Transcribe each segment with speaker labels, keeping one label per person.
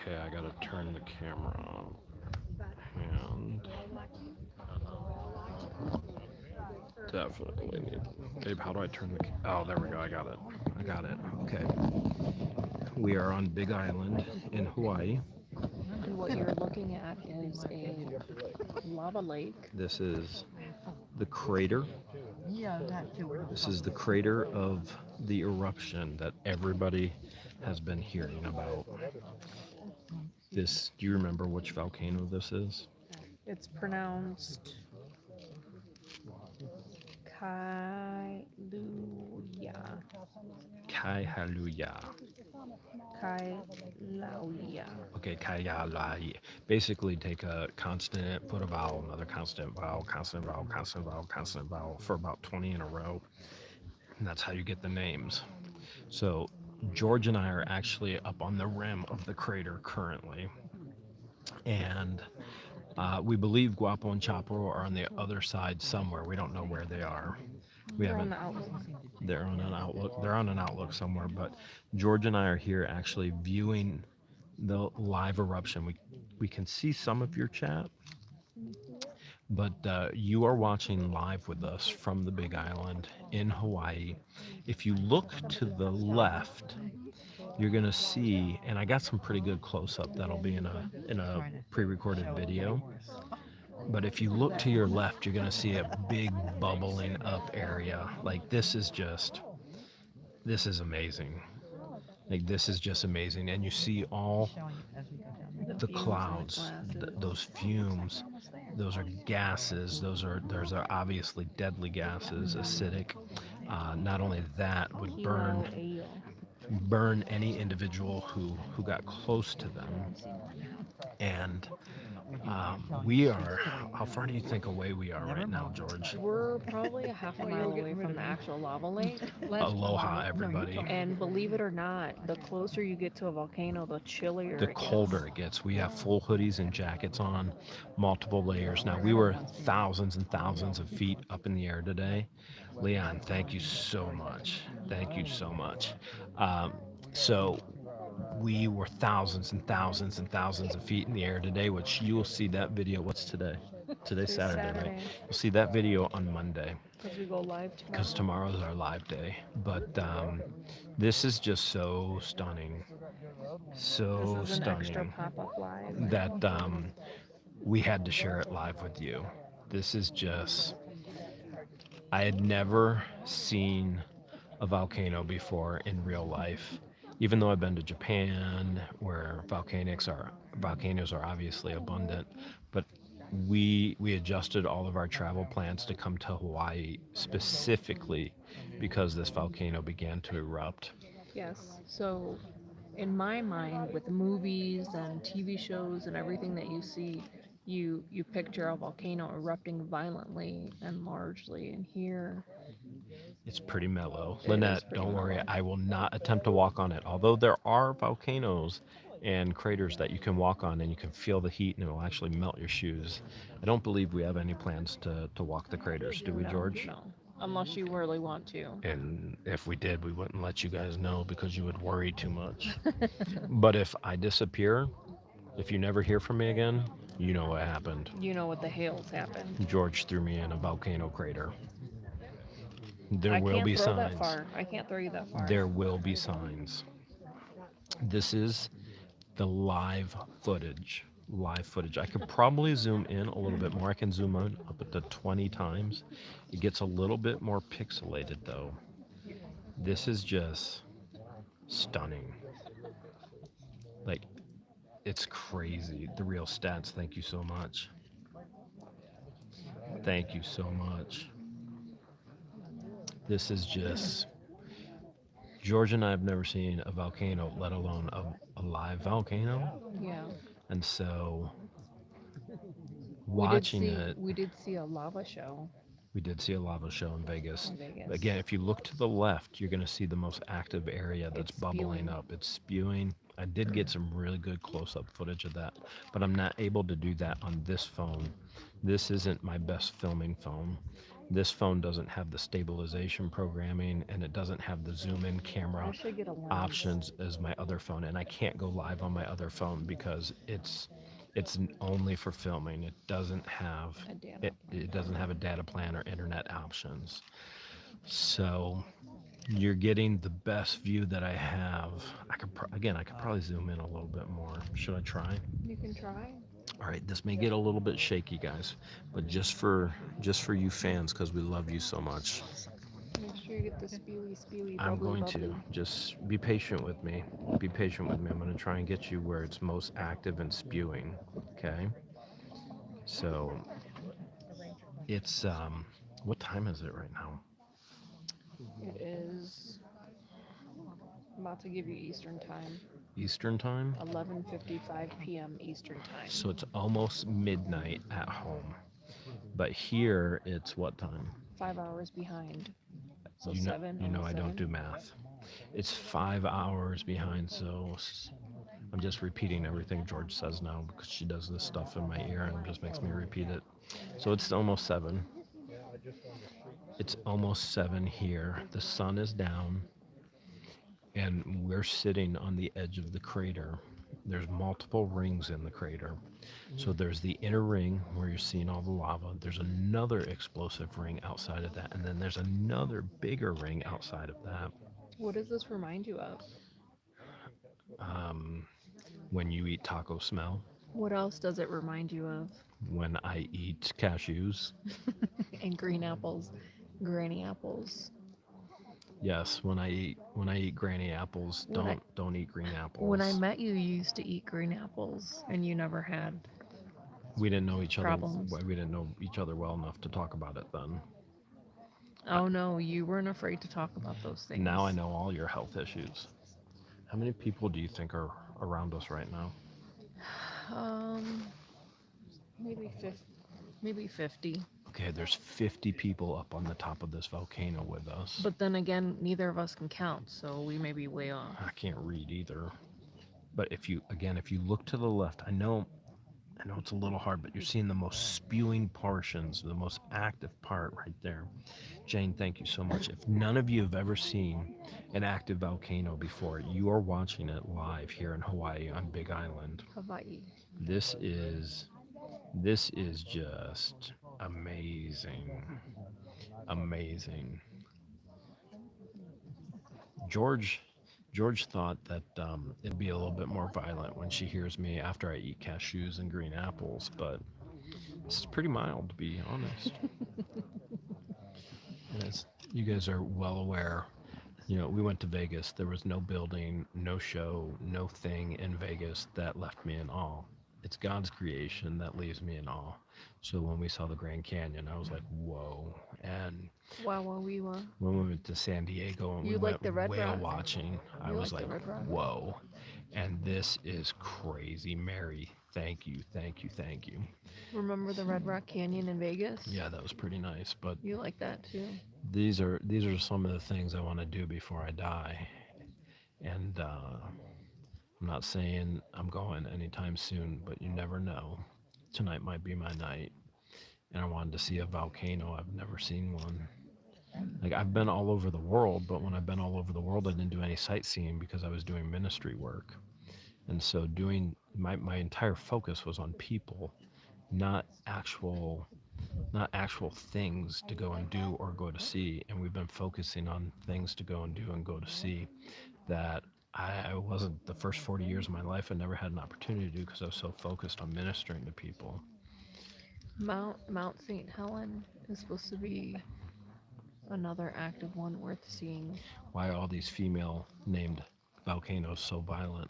Speaker 1: Okay, I gotta turn the camera on. And definitely need. Babe, how do I turn the? Oh, there we go. I got it. I got it. Okay. We are on Big Island in Hawaii.
Speaker 2: And what you're looking at is a lava lake.
Speaker 1: This is the crater. This is the crater of the eruption that everybody has been hearing about. This, do you remember which volcano this is?
Speaker 2: It's pronounced Kailuya.
Speaker 1: Kaihaluya.
Speaker 2: Kailauya.
Speaker 1: Okay, Kaialai. Basically, take a consonant, put a vowel, another consonant vowel, consonant vowel, consonant vowel, consonant vowel for about 20 in a row. And that's how you get the names. So, George and I are actually up on the rim of the crater currently. And we believe Guapo and Chapo are on the other side somewhere. We don't know where they are. We
Speaker 2: They're on
Speaker 1: haven't.
Speaker 2: the outlook.
Speaker 1: They're on an outlook. They're on an outlook somewhere. But George and I are here actually viewing the live eruption. We can see some of your chat, but you are watching live with us from the Big Island in Hawaii. If you look to the left, you're gonna see, and I got some pretty good close up that'll be in a pre-recorded video. But if you look to your left, you're gonna see a big bubbling up area. Like this is amazing. Like this is just amazing, and you see all the
Speaker 2: Fumes in the
Speaker 1: clouds,
Speaker 2: glasses.
Speaker 1: those fumes. Those are gases. Those are obviously deadly gases, acidic. Not only that, would
Speaker 2: Kilo ale.
Speaker 1: burn any individual who got close to them. And we are. How far do you think away we are right now, George?
Speaker 2: We're probably a half a mile away from the actual lava lake.
Speaker 1: Aloha, everybody.
Speaker 2: And believe it or not, the closer you get to a volcano, the chillier
Speaker 1: The
Speaker 2: it gets.
Speaker 1: colder it gets. We have full hoodies and jackets on, multiple layers. Now, we were thousands and thousands of feet up in the air today. Leon, thank you so much. Thank you so much. Um, so, we were thousands and thousands and thousands of feet in the air today, which you will see that video. What's today? Today's
Speaker 2: Today's
Speaker 1: Saturday, right?
Speaker 2: Saturday,
Speaker 1: You'll see that video on Monday
Speaker 2: because we go live
Speaker 1: because
Speaker 2: tomorrow.
Speaker 1: tomorrow's our live day. But this is just so stunning.
Speaker 2: This
Speaker 1: So
Speaker 2: is an extra
Speaker 1: stunning
Speaker 2: pop-up live.
Speaker 1: that we had to share it live with you. This is just, I had never seen a volcano before in real life. Even though I've been to Japan, where volcanoes are obviously abundant, but we adjusted all of our travel plans to come to Hawaii specifically because this volcano began to erupt.
Speaker 2: Yes. So, in my mind, with movies and TV shows and everything that you see, you picture a volcano erupting violently and largely. And here,
Speaker 1: It's pretty mellow.
Speaker 2: it is
Speaker 1: Lynette,
Speaker 2: pretty
Speaker 1: don't worry,
Speaker 2: mellow.
Speaker 1: I will not attempt to walk on it. Although there are volcanoes and craters that you can walk on and you can feel the heat and it will actually melt your shoes. I don't believe we have any plans to walk the craters, do we,
Speaker 2: No,
Speaker 1: George?
Speaker 2: no. Unless you really want to.
Speaker 1: And if we did, we wouldn't let you guys know because you would worry too much. But if I disappear, if you never hear from me again, you know what happened.
Speaker 2: You know what the hails happen.
Speaker 1: George threw me in a volcano crater. There
Speaker 2: I
Speaker 1: will
Speaker 2: can't
Speaker 1: be
Speaker 2: throw that
Speaker 1: signs.
Speaker 2: far. I can't throw you that far.
Speaker 1: There will be signs. This is the live footage. Live footage. I could probably zoom in a little bit more. I can zoom in up to 20 times. It gets a little bit more pixelated though. This is just stunning. Like, it's crazy. The real stats. Thank you so much. Thank you so much. This is just. George and I have never seen a volcano, let alone a live volcano.
Speaker 2: Yeah.
Speaker 1: And so watching it,
Speaker 2: We did see a lava show
Speaker 1: we did see a lava show in Vegas.
Speaker 2: in Vegas.
Speaker 1: Again, if you look to the left, you're going to see the most active area that's
Speaker 2: It's
Speaker 1: bubbling
Speaker 2: spewing.
Speaker 1: up. It's spewing. I did get some really good close up footage of that, but I'm not able to do that on this phone. This isn't my best filming phone. This phone doesn't have the stabilization programming, and it doesn't have the zoom in camera
Speaker 2: I should get a lens.
Speaker 1: options as my other phone, and I can't go live on my other phone because it's only for filming. It doesn't have
Speaker 2: A data
Speaker 1: it doesn't have a data plan or internet options. So you're getting the best view that I have. I could probably zoom in a little bit more. Should I try?
Speaker 2: You can try.
Speaker 1: All right, this may get a little bit shaky, guys, but just for you fans, because we love you so much,
Speaker 2: Make sure you get the spewy,
Speaker 1: I'm
Speaker 2: bubbly,
Speaker 1: going
Speaker 2: bubbly.
Speaker 1: to just be patient with me. Be patient with me. I'm going to try and get you where it's most active and spewing. Okay. So it's what time is it right now?
Speaker 2: It is. I'm about to give you Eastern time.
Speaker 1: Eastern time.
Speaker 2: 11:55 p.m. Eastern time.
Speaker 1: So it's almost midnight at home. But here it's what time?
Speaker 2: 5 hours behind. So
Speaker 1: You know,
Speaker 2: seven.
Speaker 1: you know
Speaker 2: almost
Speaker 1: I don't do
Speaker 2: seven.
Speaker 1: math. It's 5 hours behind, so I'm just repeating everything George says now because she does this stuff in my ear and just makes me repeat it. So it's almost 7. It's almost 7 here. The sun is down, and we're sitting on the edge of the crater. There's multiple rings in the crater. So there's the inner ring where you're seeing all the lava. There's another explosive ring outside of that, and then there's another bigger ring outside of that.
Speaker 2: What does this remind you of?
Speaker 1: Um, when you eat taco smell,
Speaker 2: What else does it remind you of?
Speaker 1: when I eat cashews,
Speaker 2: And green apples, granny apples.
Speaker 1: yes, when I eat granny apples,
Speaker 2: When I-
Speaker 1: don't eat green apples.
Speaker 2: When I met you, you used to eat green apples, and you never had.
Speaker 1: We didn't know each other.
Speaker 2: Problems.
Speaker 1: We didn't know each other well enough to talk about it then.
Speaker 2: Oh no, you weren't afraid to talk about those things.
Speaker 1: Now I know all your health issues. How many people do you think are around us right now?
Speaker 2: Maybe 50. Maybe 50.
Speaker 1: Okay, there's 50 people up on the top of this volcano with us.
Speaker 2: But then again, neither of us can count, so we may be way off.
Speaker 1: I can't read either. But if you look to the left, I know it's a little hard, but you're seeing the most spewing portions, the most active part right there. Jane, thank you so much. If none of you have ever seen an active volcano before, you are watching it live here in Hawaii on Big Island.
Speaker 2: Hawaii.
Speaker 1: This is just amazing. Amazing. George thought that it'd be a little bit more violent when she hears me after I eat cashews and green apples, but this is pretty mild, to be honest. As you guys are well aware, we went to Vegas. There was no building, no show, no thing in Vegas that left me in awe. It's God's creation that leaves me in awe. So when we saw the Grand Canyon, I was like, whoa. And
Speaker 2: Wow,
Speaker 1: when we went to San Diego and
Speaker 2: You
Speaker 1: we
Speaker 2: like
Speaker 1: went
Speaker 2: the Red
Speaker 1: whale
Speaker 2: Rock?
Speaker 1: watching, I
Speaker 2: You
Speaker 1: was
Speaker 2: like
Speaker 1: like,
Speaker 2: the Red Rock?
Speaker 1: whoa. And this is crazy. Mary, thank you.
Speaker 2: Remember the Red Rock Canyon in Vegas?
Speaker 1: Yeah, that was pretty nice. But
Speaker 2: You like that too?
Speaker 1: these are some of the things I want to do before I die. And I'm not saying I'm going anytime soon, but you never know. Tonight might be my night. And I wanted to see a volcano. I've never seen one. Like, I've been all over the world, but when I've been all over the world, I didn't do any sightseeing because I was doing ministry work. And so doing my entire focus was on people, not actual things to go and do or go to see. And we've been focusing on things to go and do and go to see that I wasn't, the first 40 years of my life, I never had an opportunity to do because I was so focused on ministering to people.
Speaker 2: Mount St. Helen is supposed to be another active one worth seeing.
Speaker 1: Why are all these female named volcanoes so violent?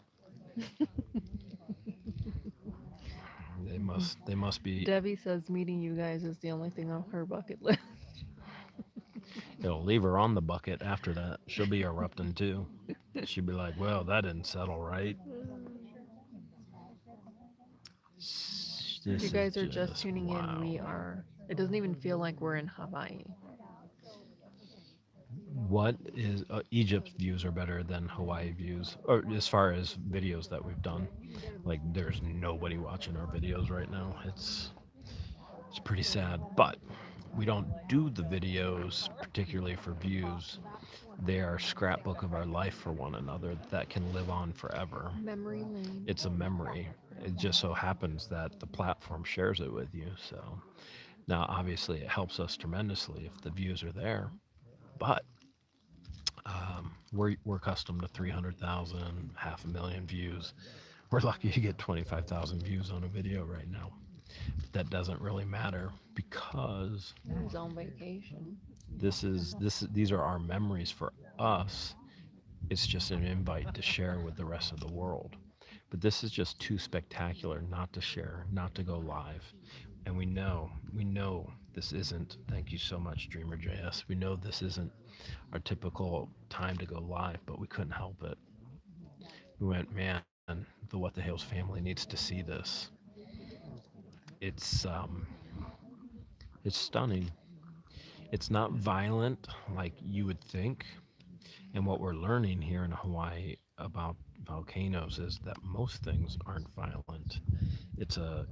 Speaker 1: They must be.
Speaker 2: Debbie says meeting you guys is the only thing on her bucket list.
Speaker 1: It'll leave her on the bucket after that. She'll be erupting too. She'll be like, well, that didn't settle right.
Speaker 2: If you guys are just tuning in, we are. It doesn't even feel like we're in Hawaii.
Speaker 1: What is Egypt's views are better than Hawaii views, or as far as videos that we've done. Like, there's nobody watching our videos right now. It's pretty sad, but we don't do the videos particularly for views. They are a scrapbook of our life for one another that can live on forever.
Speaker 2: Memory lane.
Speaker 1: It's a memory. It just so happens that the platform shares it with you. So now, obviously, it helps us tremendously if the views are there. But we're accustomed to 300,000, half a million views. We're lucky to get 25,000 views on a video right now. But that doesn't really matter because
Speaker 2: Who's on vacation?
Speaker 1: these are our memories for us. It's just an invite to share with the rest of the world. But this is just too spectacular not to share, not to go live. And we know this isn't, thank you so much, DreamerJS. We know this isn't our typical time to go live, but we couldn't help it. We went, man, the What the Hales family needs to see this. It's it's stunning. It's not violent like you would think. And what we're learning here in Hawaii about volcanoes is that most things aren't violent. It's a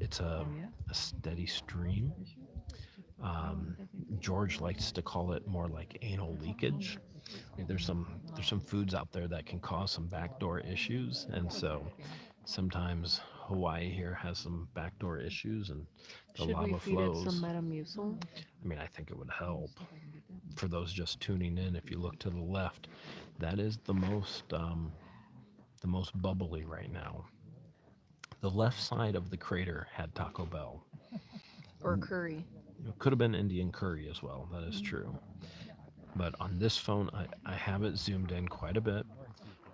Speaker 1: steady stream. Um, George likes to call it more like anal leakage. There's some foods out there that can cause some backdoor issues, and so sometimes Hawaii here has some backdoor issues, and the
Speaker 2: Should we
Speaker 1: lava
Speaker 2: feed it some
Speaker 1: flows.
Speaker 2: Metamucil?
Speaker 1: I mean, I think it would help. For those just tuning in, if you look to the left, that is the most bubbly right now. The left side of the crater had Taco Bell.
Speaker 2: Or curry?
Speaker 1: It could have been Indian curry as well. That is true. But on this phone, I have it zoomed in quite a bit.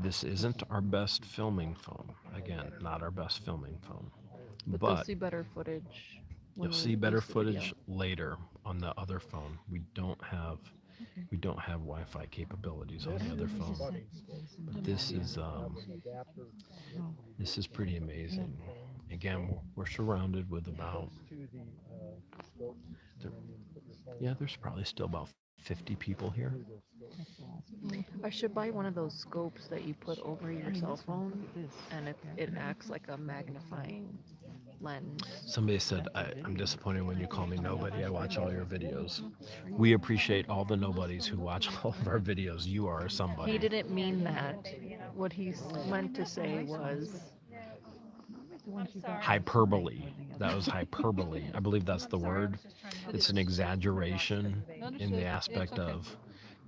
Speaker 1: This isn't our best filming phone. Again, not our best filming phone.
Speaker 2: But they'll
Speaker 1: But
Speaker 2: see better footage when
Speaker 1: you'll
Speaker 2: we
Speaker 1: see better
Speaker 2: release the video.
Speaker 1: footage later on the other phone. We don't have Wi-Fi capabilities on the other phone. But this is pretty amazing. Again, we're surrounded with about there, yeah, there's probably still about 50 people here.
Speaker 2: I should buy one of those scopes that you put over your cell phone, and it acts like a magnifying lens.
Speaker 1: Somebody said, I'm disappointed when you call me nobody. I watch all your videos. We appreciate all the nobodies who watch all of our videos. You are
Speaker 2: He
Speaker 1: somebody.
Speaker 2: didn't mean that. What he meant to say was,
Speaker 1: Hyperbole. That was hyperbole. I believe that's the word. It's an exaggeration in the aspect of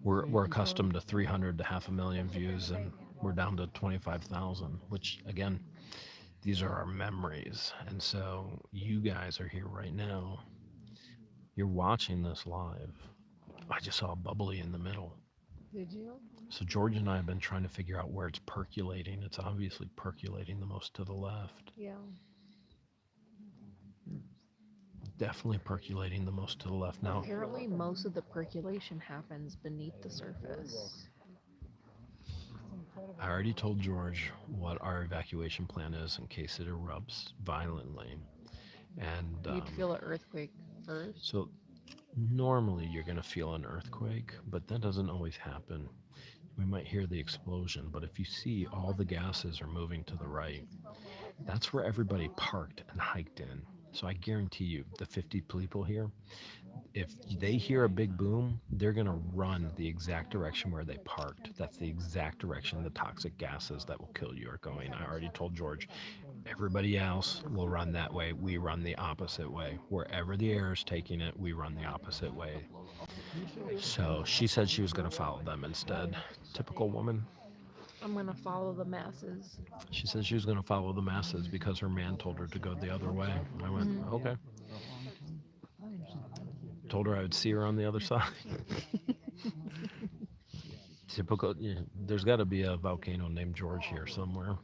Speaker 1: we're accustomed to 300 to half a million views and we're down to 25,000, which again, these are our memories. And so you guys are here right now. You're watching this live. I just saw a bubbly in the middle.
Speaker 2: did you?
Speaker 1: So George and I have been trying to figure out where it's percolating. It's obviously percolating the most to the left.
Speaker 2: Yeah.
Speaker 1: Definitely percolating the most to the left. Now,
Speaker 2: Apparently, most of the percolation happens beneath the surface.
Speaker 1: I already told George what our evacuation plan is in case it erupts violently. And
Speaker 2: You'd feel an earthquake first.
Speaker 1: so normally you're going to feel an earthquake, but that doesn't always happen. We might hear the explosion, but if you see all the gases are moving to the right, that's where everybody parked and hiked in. So I guarantee you, the 50 people here, if they hear a big boom, they're going to run the exact direction where they parked. That's the exact direction the toxic gases that will kill you are going. I already told George, everybody else will run that way. We run the opposite way. Wherever the air is taking it, we run the opposite way. So she said she was going to follow them instead. Typical woman.
Speaker 2: I'm gonna follow the masses.
Speaker 1: She said she was going to follow the masses because her man told her to go the other way. I went, okay. Told her I would see her on the other side. Typical. Yeah, there's got to be a volcano named George here somewhere.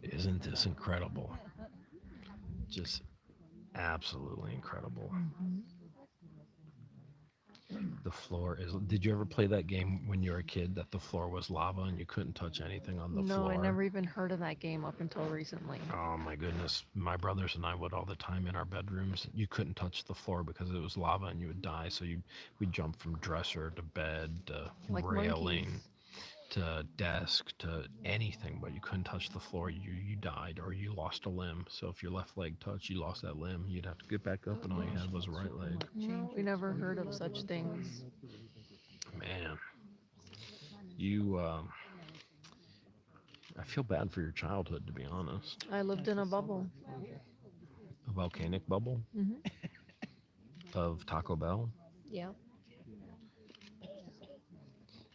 Speaker 1: Isn't this incredible? Just absolutely incredible. The floor is. Did you ever play that game when you were a kid that the floor was lava and you couldn't touch anything on the
Speaker 2: No,
Speaker 1: floor?
Speaker 2: I never even heard of that game up until recently.
Speaker 1: Oh my goodness. My brothers and I would all the time in our bedrooms. You couldn't touch the floor because it was lava and you would die. So we'd jump from dresser to bed to
Speaker 2: Like
Speaker 1: railing.
Speaker 2: monkeys.
Speaker 1: to desk to anything, but you couldn't touch the floor. You died or you lost a limb. So if your left leg touched, you lost that limb. You'd have to get back up, and all you had was a right leg.
Speaker 2: No, we never heard of such things.
Speaker 1: Man, you. I feel bad for your childhood, to be honest.
Speaker 2: I lived in a bubble.
Speaker 1: A volcanic bubble
Speaker 2: Hmm.
Speaker 1: of Taco Bell.
Speaker 2: Yeah.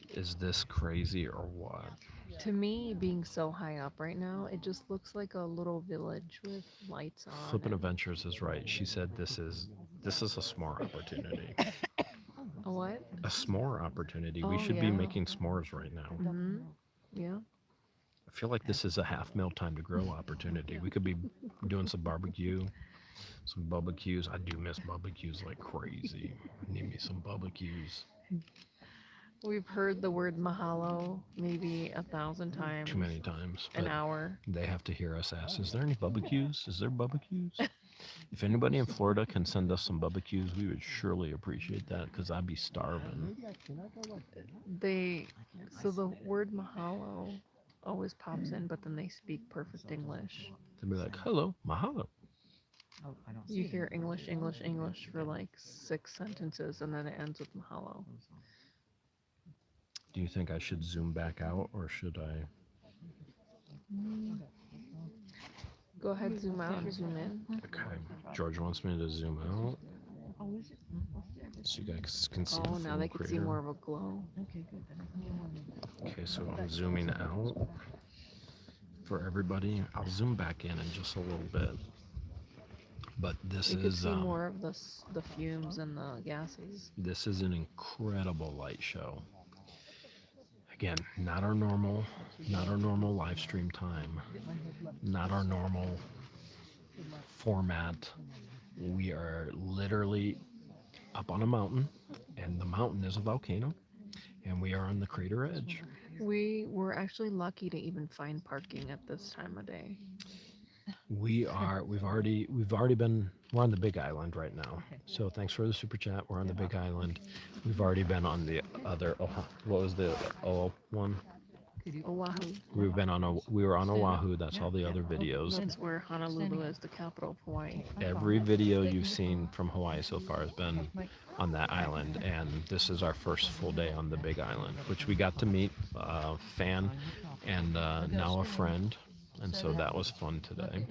Speaker 1: Is this crazy or what?
Speaker 2: To me, being so high up right now, it just looks like a little village with lights on.
Speaker 1: Flippin'
Speaker 2: and-
Speaker 1: Adventures is right. She said this is a s'more opportunity.
Speaker 2: A what?
Speaker 1: A s'more opportunity. We
Speaker 2: Oh,
Speaker 1: should be
Speaker 2: yeah.
Speaker 1: making s'mores right now.
Speaker 2: Hmm. Yeah.
Speaker 1: I feel like this is a half meal time to grow opportunity. We could be doing some barbecue, some barbecues. I do miss barbecues like crazy. Need me some barbecues.
Speaker 2: We've heard the word mahalo maybe 1,000 times.
Speaker 1: Too many times.
Speaker 2: An
Speaker 1: But
Speaker 2: hour.
Speaker 1: they have to hear us ask, is there any barbecues? Is there barbecues? If anybody in Florida can send us some barbecues, we would surely appreciate that because I'd be starving.
Speaker 2: So the word mahalo always pops in, but then they speak perfect English.
Speaker 1: They'd be like, hello, mahalo.
Speaker 2: You hear English, English, English for like 6 sentences, and then it ends with mahalo.
Speaker 1: Do you think I should zoom back out or should I?
Speaker 2: Go ahead, zoom out and zoom in.
Speaker 1: Okay. George wants me to zoom out so you guys can see
Speaker 2: Oh,
Speaker 1: the
Speaker 2: now
Speaker 1: full
Speaker 2: they can see
Speaker 1: crater.
Speaker 2: more of a glow.
Speaker 1: Okay, so I'm zooming out for everybody. I'll zoom back in just a little bit. But this
Speaker 2: You can
Speaker 1: is
Speaker 2: see more of the fumes and the gases.
Speaker 1: this is an incredible light show. Again, not our normal live stream time, not our normal format. We are literally up on a mountain, and the mountain is a volcano, and we are on the crater edge.
Speaker 2: We were actually lucky to even find parking at this time of day.
Speaker 1: We've already been, we're on the Big Island right now. So thanks for the super chat. We're on the Big Island. We've already been on the other, what was the one?
Speaker 2: Oahu.
Speaker 1: We were on Oahu. That's all the other videos.
Speaker 2: That's where Honolulu is the capital of Hawaii.
Speaker 1: Every video you've seen from Hawaii so far has been on that island, and this is our first full day on the Big Island, which we got to meet a fan and now a friend, and so that was fun today.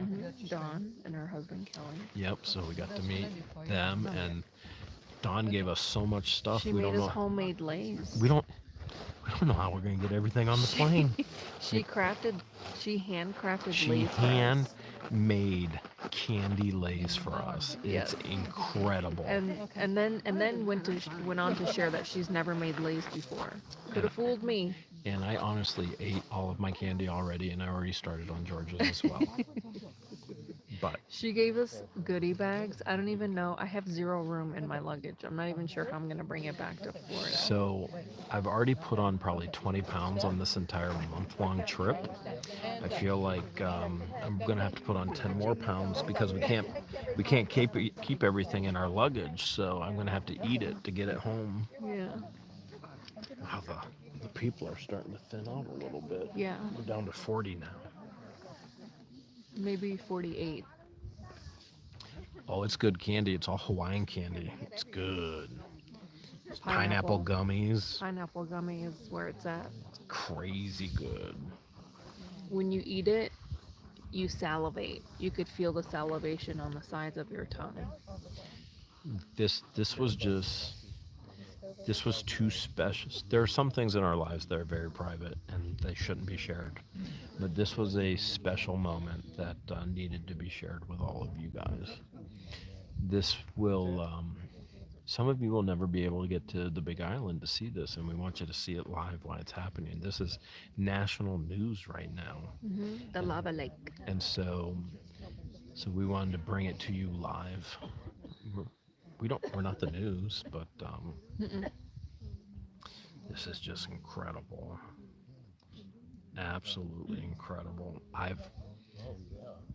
Speaker 2: Dawn and her husband Kelly.
Speaker 1: Yep, so we got to meet them, and Dawn gave us so much stuff.
Speaker 2: She
Speaker 1: we
Speaker 2: made
Speaker 1: don't
Speaker 2: us
Speaker 1: know.
Speaker 2: homemade lays.
Speaker 1: We don't know how we're gonna get everything on the plane.
Speaker 2: She handcrafted
Speaker 1: She
Speaker 2: lays for us.
Speaker 1: made candy lays for us.
Speaker 2: Yes.
Speaker 1: It's incredible.
Speaker 2: And then went on to share that she's never made lays before. Could have fooled me.
Speaker 1: And I honestly ate all of my candy already, and I already started on George's as well. But
Speaker 2: She gave us goodie bags. I don't even know. I have 0 room in my luggage. I'm not even sure how I'm gonna bring it back to Florida.
Speaker 1: so I've already put on probably 20 pounds on this entire month-long trip. I feel like I'm gonna have to put on 10 more pounds because we can't keep everything in our luggage. So I'm gonna have to eat it to get it home.
Speaker 2: Yeah.
Speaker 1: Wow, the people are starting to thin out a little bit.
Speaker 2: Yeah.
Speaker 1: We're down to 40 now.
Speaker 2: Maybe 48.
Speaker 1: Oh, it's good candy. It's all Hawaiian candy. It's good. It's pineapple gummies.
Speaker 2: Pineapple gummy is where it's at.
Speaker 1: Crazy good.
Speaker 2: When you eat it, you salivate. You could feel the salivation on the sides of your tongue.
Speaker 1: This was too special. There are some things in our lives that are very private and they shouldn't be shared. But this was a special moment that needed to be shared with all of you guys. This will, some of you will never be able to get to the Big Island to see this, and we want you to see it live while it's happening. This is national news right now.
Speaker 2: The lava lake.
Speaker 1: And so we wanted to bring it to you live. We're not the news, but this is just incredible. Absolutely incredible. I've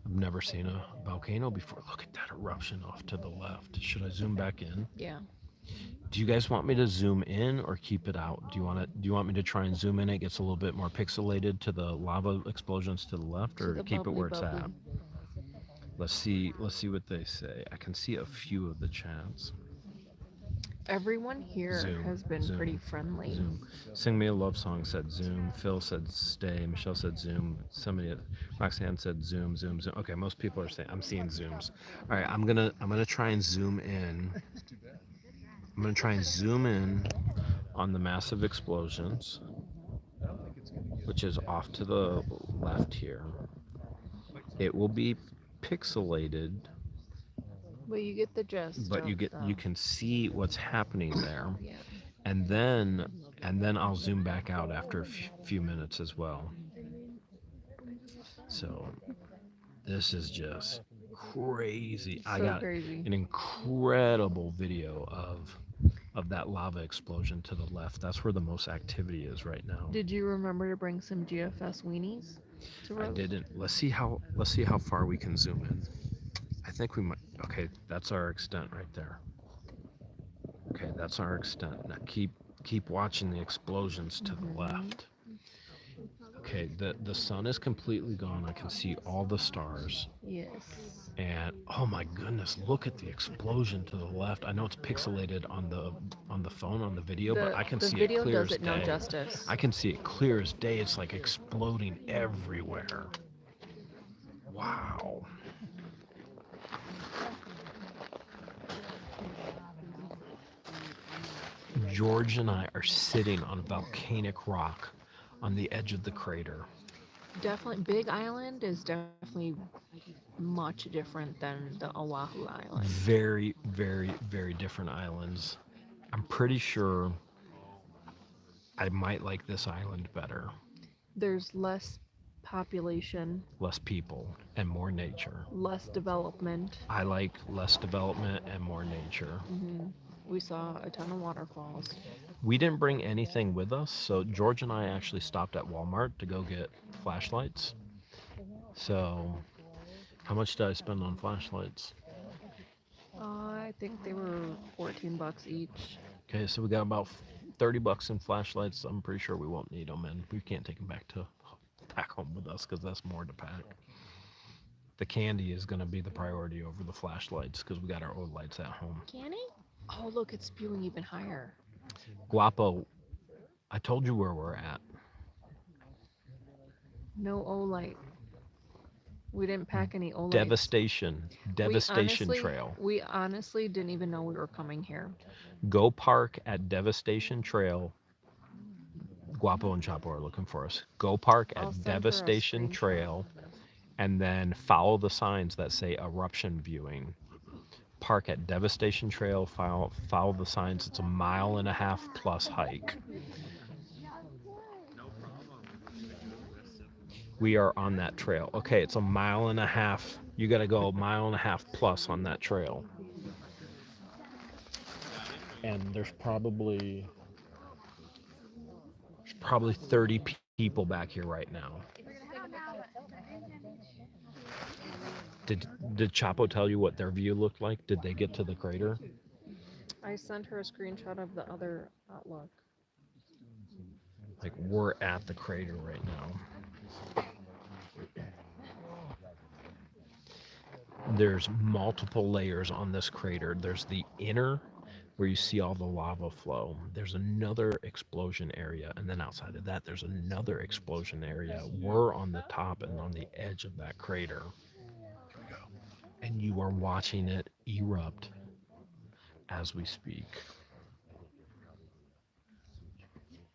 Speaker 1: never seen a volcano before. Look at that eruption off to the left. Should I zoom back in?
Speaker 2: Yeah.
Speaker 1: Do you guys want me to zoom in or keep it out? Do you want me to try and zoom in? It gets a little bit more pixelated to the lava explosions to the left,
Speaker 2: To
Speaker 1: or
Speaker 2: the
Speaker 1: keep it
Speaker 2: bubbly
Speaker 1: where it's
Speaker 2: bubbly.
Speaker 1: at? Let's see what they say. I can see a few of the chats.
Speaker 2: Everyone here
Speaker 1: Zoom,
Speaker 2: has been pretty
Speaker 1: zoom,
Speaker 2: friendly.
Speaker 1: zoom. Sing me a love song said zoom. Phil said stay. Michelle said zoom. Somebody, Roxanne said zoom, zoom, zoom. Okay, most people are saying I'm seeing zooms. All right, I'm gonna try and zoom in. I'm gonna try and zoom in on the massive explosions, which is off to the left here. It will be pixelated,
Speaker 2: But you get the gist
Speaker 1: but
Speaker 2: of
Speaker 1: you
Speaker 2: the.
Speaker 1: can see what's happening there.
Speaker 2: Yeah.
Speaker 1: And then I'll zoom back out after a few minutes as well. So this is just crazy. I
Speaker 2: So
Speaker 1: got
Speaker 2: crazy.
Speaker 1: an incredible video of that lava explosion to the left. That's where the most activity is right now.
Speaker 2: Did you remember to bring some GFS weenies to
Speaker 1: I
Speaker 2: roast?
Speaker 1: didn't. Let's see how far we can zoom in. I think we might. Okay, that's our extent right there. Okay, that's our extent. Now keep watching the explosions to the left. Okay, the sun is completely gone. I can see all the stars.
Speaker 2: Yes.
Speaker 1: And oh my goodness, look at the explosion to the left. I know it's pixelated on the phone on the video, but I can
Speaker 2: The
Speaker 1: see it
Speaker 2: video
Speaker 1: clear
Speaker 2: does
Speaker 1: as
Speaker 2: it no
Speaker 1: day.
Speaker 2: justice.
Speaker 1: I can see it clear as day. It's like exploding everywhere. Wow. George and I are sitting on volcanic rock on the edge of the crater.
Speaker 2: Definitely, Big Island is definitely much different than the Oahu Island.
Speaker 1: Very, very, very different islands. I'm pretty sure I might like this island better.
Speaker 2: There's less population,
Speaker 1: Less people and more nature.
Speaker 2: less development.
Speaker 1: I like less development and more nature.
Speaker 2: We saw a ton of waterfalls.
Speaker 1: We didn't bring anything with us, so George and I actually stopped at Walmart to go get flashlights. So, how much did I spend on flashlights?
Speaker 2: I think they were $14 each.
Speaker 1: Okay, so we got about 30 bucks in flashlights. I'm pretty sure we won't need them, and we can't take them back home with us because that's more to pack. The candy is going to be the priority over the flashlights because we got our old lights at home.
Speaker 2: Can it? Oh, look, it's spewing even higher.
Speaker 1: Guapo, I told you where we're at.
Speaker 2: No O light. We didn't pack any O lights.
Speaker 1: Devastation Trail.
Speaker 2: We honestly didn't even know we were coming here.
Speaker 1: Go park at Devastation Trail. Guapo and Chapo are looking for us. Go park
Speaker 2: I'll
Speaker 1: at
Speaker 2: send her a
Speaker 1: Devastation
Speaker 2: screenshot.
Speaker 1: Trail and then follow the signs that say eruption viewing. Park at Devastation Trail, follow the signs. It's a 1.5 mile plus hike. We are on that trail. Okay, it's a 1.5 miles. You got to go 1.5 miles plus on that trail. And there's probably 30 people back here right now. Did Chapo tell you what their view looked like? Did they get to the crater?
Speaker 2: I sent her a screenshot of the other outlook.
Speaker 1: Like we're at the crater right now. There's multiple layers on this crater. There's the inner where you see all the lava flow. There's another explosion area, and then outside of that there's another explosion area. We're on the top and on the edge of that crater. And you are watching it erupt as we speak.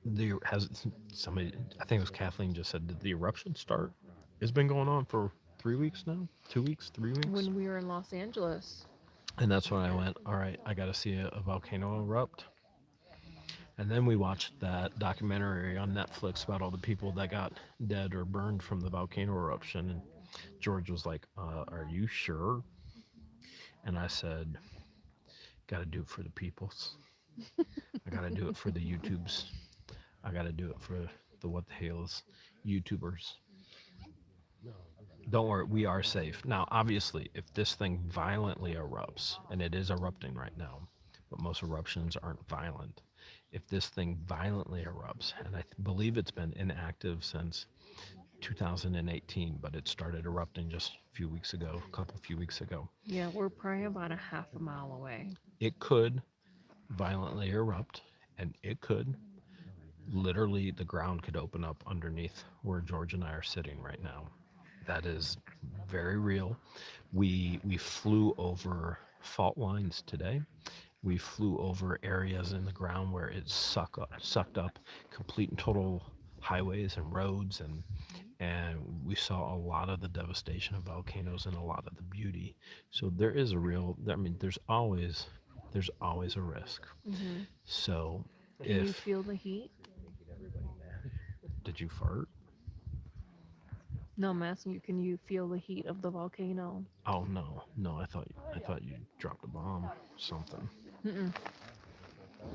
Speaker 1: There has somebody, I think it was Kathleen, just said, did the eruption start? It's been going on for 3 weeks now, 2 weeks, 3 weeks.
Speaker 2: When we were in Los Angeles.
Speaker 1: And that's when I went, all right, I got to see a volcano erupt. And then we watched that documentary on Netflix about all the people that got dead or burned from the volcano eruption. And George was like, are you sure? And I said, got to do it for the peoples. I got to do it for the YouTubes. I got to do it for the What the Hales YouTubers. Don't worry, we are safe. Now, obviously, if this thing violently erupts, and it is erupting right now, but most eruptions aren't violent. If this thing violently erupts, and I believe it's been inactive since 2018, but it started erupting just a few weeks ago, a few weeks ago.
Speaker 2: Yeah, we're probably about a half a mile away.
Speaker 1: It could violently erupt, and it could literally the ground could open up underneath where George and I are sitting right now. That is very real. We flew over fault lines today. We flew over areas in the ground where it sucked up complete and total highways and roads, and we saw a lot of the devastation of volcanoes and a lot of the beauty. So there is a real, I mean, there's always a risk.
Speaker 2: Hmm.
Speaker 1: So
Speaker 2: Can you
Speaker 1: if
Speaker 2: feel the heat?
Speaker 1: did you fart?
Speaker 2: No, I'm asking you, can you feel the heat of the volcano?
Speaker 1: Oh no, I thought you dropped a bomb, something.
Speaker 2: Mm-mm.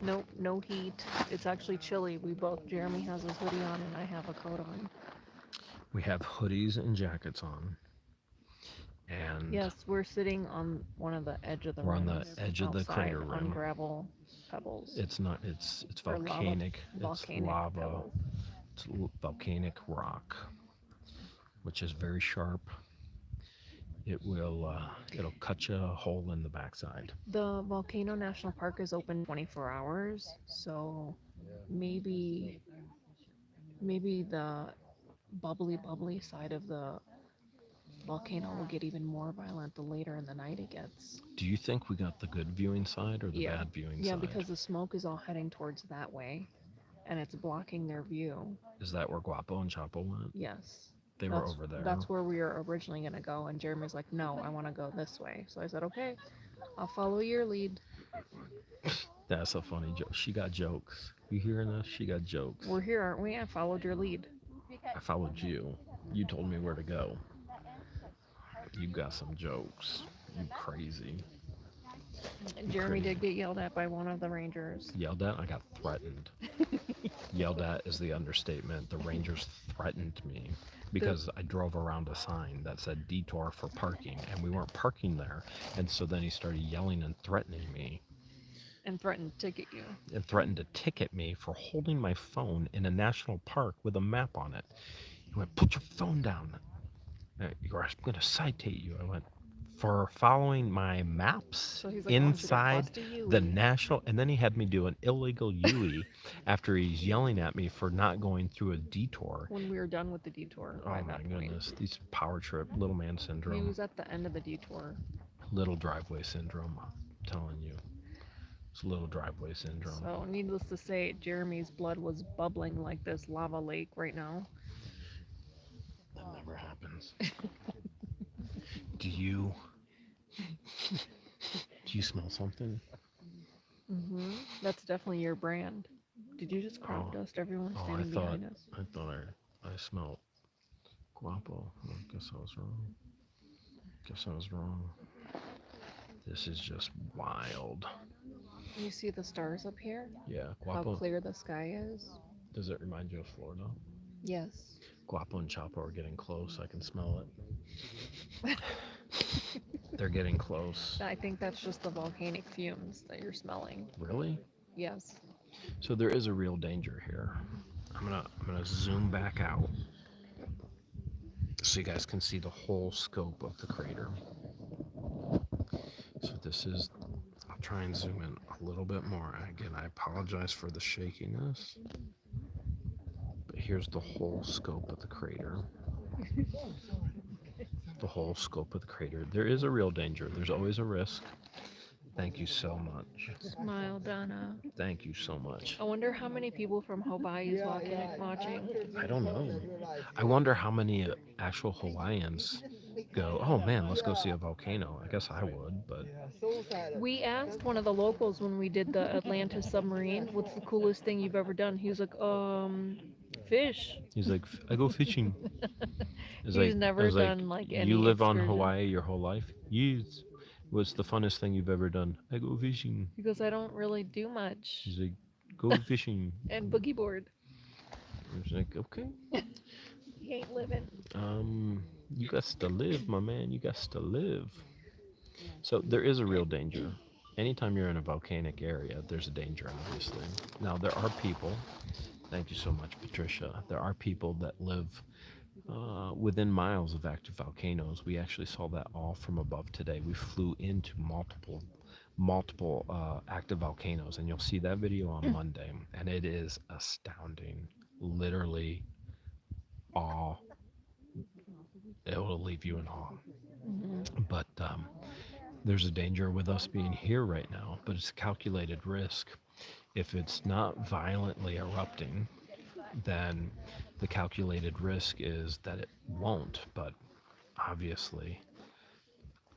Speaker 2: Nope, no heat. It's actually chilly. Jeremy has his hoodie on and I have a coat on.
Speaker 1: We have hoodies and jackets on, and
Speaker 2: Yes, we're sitting on one of the edge of the
Speaker 1: we're on the
Speaker 2: rims
Speaker 1: edge of the
Speaker 2: outside
Speaker 1: crater
Speaker 2: on
Speaker 1: rim.
Speaker 2: gravel pebbles
Speaker 1: It's not. It's
Speaker 2: or
Speaker 1: volcanic. It's
Speaker 2: volcanic
Speaker 1: lava.
Speaker 2: pebbles.
Speaker 1: It's volcanic rock, which is very sharp. It'll cut you a hole in the backside.
Speaker 2: The Volcano National Park is open 24 hours, so maybe maybe the bubbly side of the volcano will get even more violent the later in the night it gets.
Speaker 1: Do you think we got the good viewing side or the
Speaker 2: Yeah.
Speaker 1: bad viewing
Speaker 2: Yeah,
Speaker 1: side?
Speaker 2: because the smoke is all heading towards that way and it's blocking their view.
Speaker 1: Is that where Guapo and Chapo went?
Speaker 2: Yes.
Speaker 1: They were over there.
Speaker 2: That's where we were originally going to go. And Jeremy's like, no, I want to go this way. So I said, okay, I'll follow your lead.
Speaker 1: That's a funny joke. She got jokes. You hearing this? She got jokes.
Speaker 2: We're here, aren't we? I followed your lead.
Speaker 1: I followed you. You told me where to go. You got some jokes. You crazy.
Speaker 2: Jeremy
Speaker 1: crazy.
Speaker 2: did get yelled at by one of the rangers.
Speaker 1: Yelled at? I got threatened. Yelled at is the understatement. The Rangers threatened me because I drove around a sign that said detour for parking, and we weren't parking there. And so then he started yelling and threatening me
Speaker 2: And threatened to ticket you.
Speaker 1: and threatened to ticket me for holding my phone in a national park with a map on it. He went, put your phone down. Or I'm going to citate you. I went, for following my maps
Speaker 2: So he's like,
Speaker 1: inside the
Speaker 2: Yui.
Speaker 1: national, and then he had me do an illegal Yui after he's yelling at me for not going through a detour.
Speaker 2: When we were done with the detour.
Speaker 1: Oh my goodness, these power trip, little man
Speaker 2: He
Speaker 1: syndrome,
Speaker 2: was at the end of the detour.
Speaker 1: little driveway syndrome. I'm telling you, it's little driveway syndrome.
Speaker 2: So, needless to say, Jeremy's blood was bubbling like this lava lake right now.
Speaker 1: That never happens. Do you smell something?
Speaker 2: That's definitely your brand. Did you just crop dust everyone standing behind us?
Speaker 1: I thought I smelled Guapo. I guess I was wrong. This is just wild.
Speaker 2: You see the stars up here?
Speaker 1: Yeah,
Speaker 2: How
Speaker 1: Guapo.
Speaker 2: clear the sky is?
Speaker 1: Does it remind you of Florida?
Speaker 2: Yes.
Speaker 1: Guapo and Chapo are getting close. I can smell it. They're getting close.
Speaker 2: I think that's just the volcanic fumes that you're smelling.
Speaker 1: Really?
Speaker 2: Yes.
Speaker 1: So there is a real danger here. I'm gonna zoom back out so you guys can see the whole scope of the crater. So this is, I'll try and zoom in a little bit more. Again, I apologize for the shakiness, but here's the whole scope of the crater. The whole scope of the crater. There is a real danger. There's always a risk. Thank you so much.
Speaker 2: Smile, Donna.
Speaker 1: Thank you so much.
Speaker 2: I wonder how many people from Hawaii is watching.
Speaker 1: I don't know. I wonder how many actual Hawaiians go, oh man, let's go see a volcano. I guess I would, but
Speaker 2: We asked one of the locals when we did the Atlantis submarine, what's the coolest thing you've ever done? He was like, fish.
Speaker 1: he's like, I go fishing.
Speaker 2: He's never done like any
Speaker 1: you live on
Speaker 2: excursion.
Speaker 1: Hawaii your whole life? Yes. What's the funnest thing you've ever done? I go fishing.
Speaker 2: He goes, I don't really do much.
Speaker 1: He's like, go fishing.
Speaker 2: And boogie board.
Speaker 1: I was like, okay.
Speaker 2: He ain't living.
Speaker 1: You got to live, my man. You got to live. So there is a real danger. anytime you're in a volcanic area, there's a danger, obviously. Now, there are people, thank you so much, Patricia. There are people that live within miles of active volcanoes. We actually saw that all from above today. We flew into multiple active volcanoes, and you'll see that video on Monday, and it is astounding. Literally, awe. It will leave you in awe.
Speaker 2: Hmm.
Speaker 1: But there's a danger with us being here right now, but it's a calculated risk. If it's not violently erupting, then the calculated risk is that it won't. But obviously,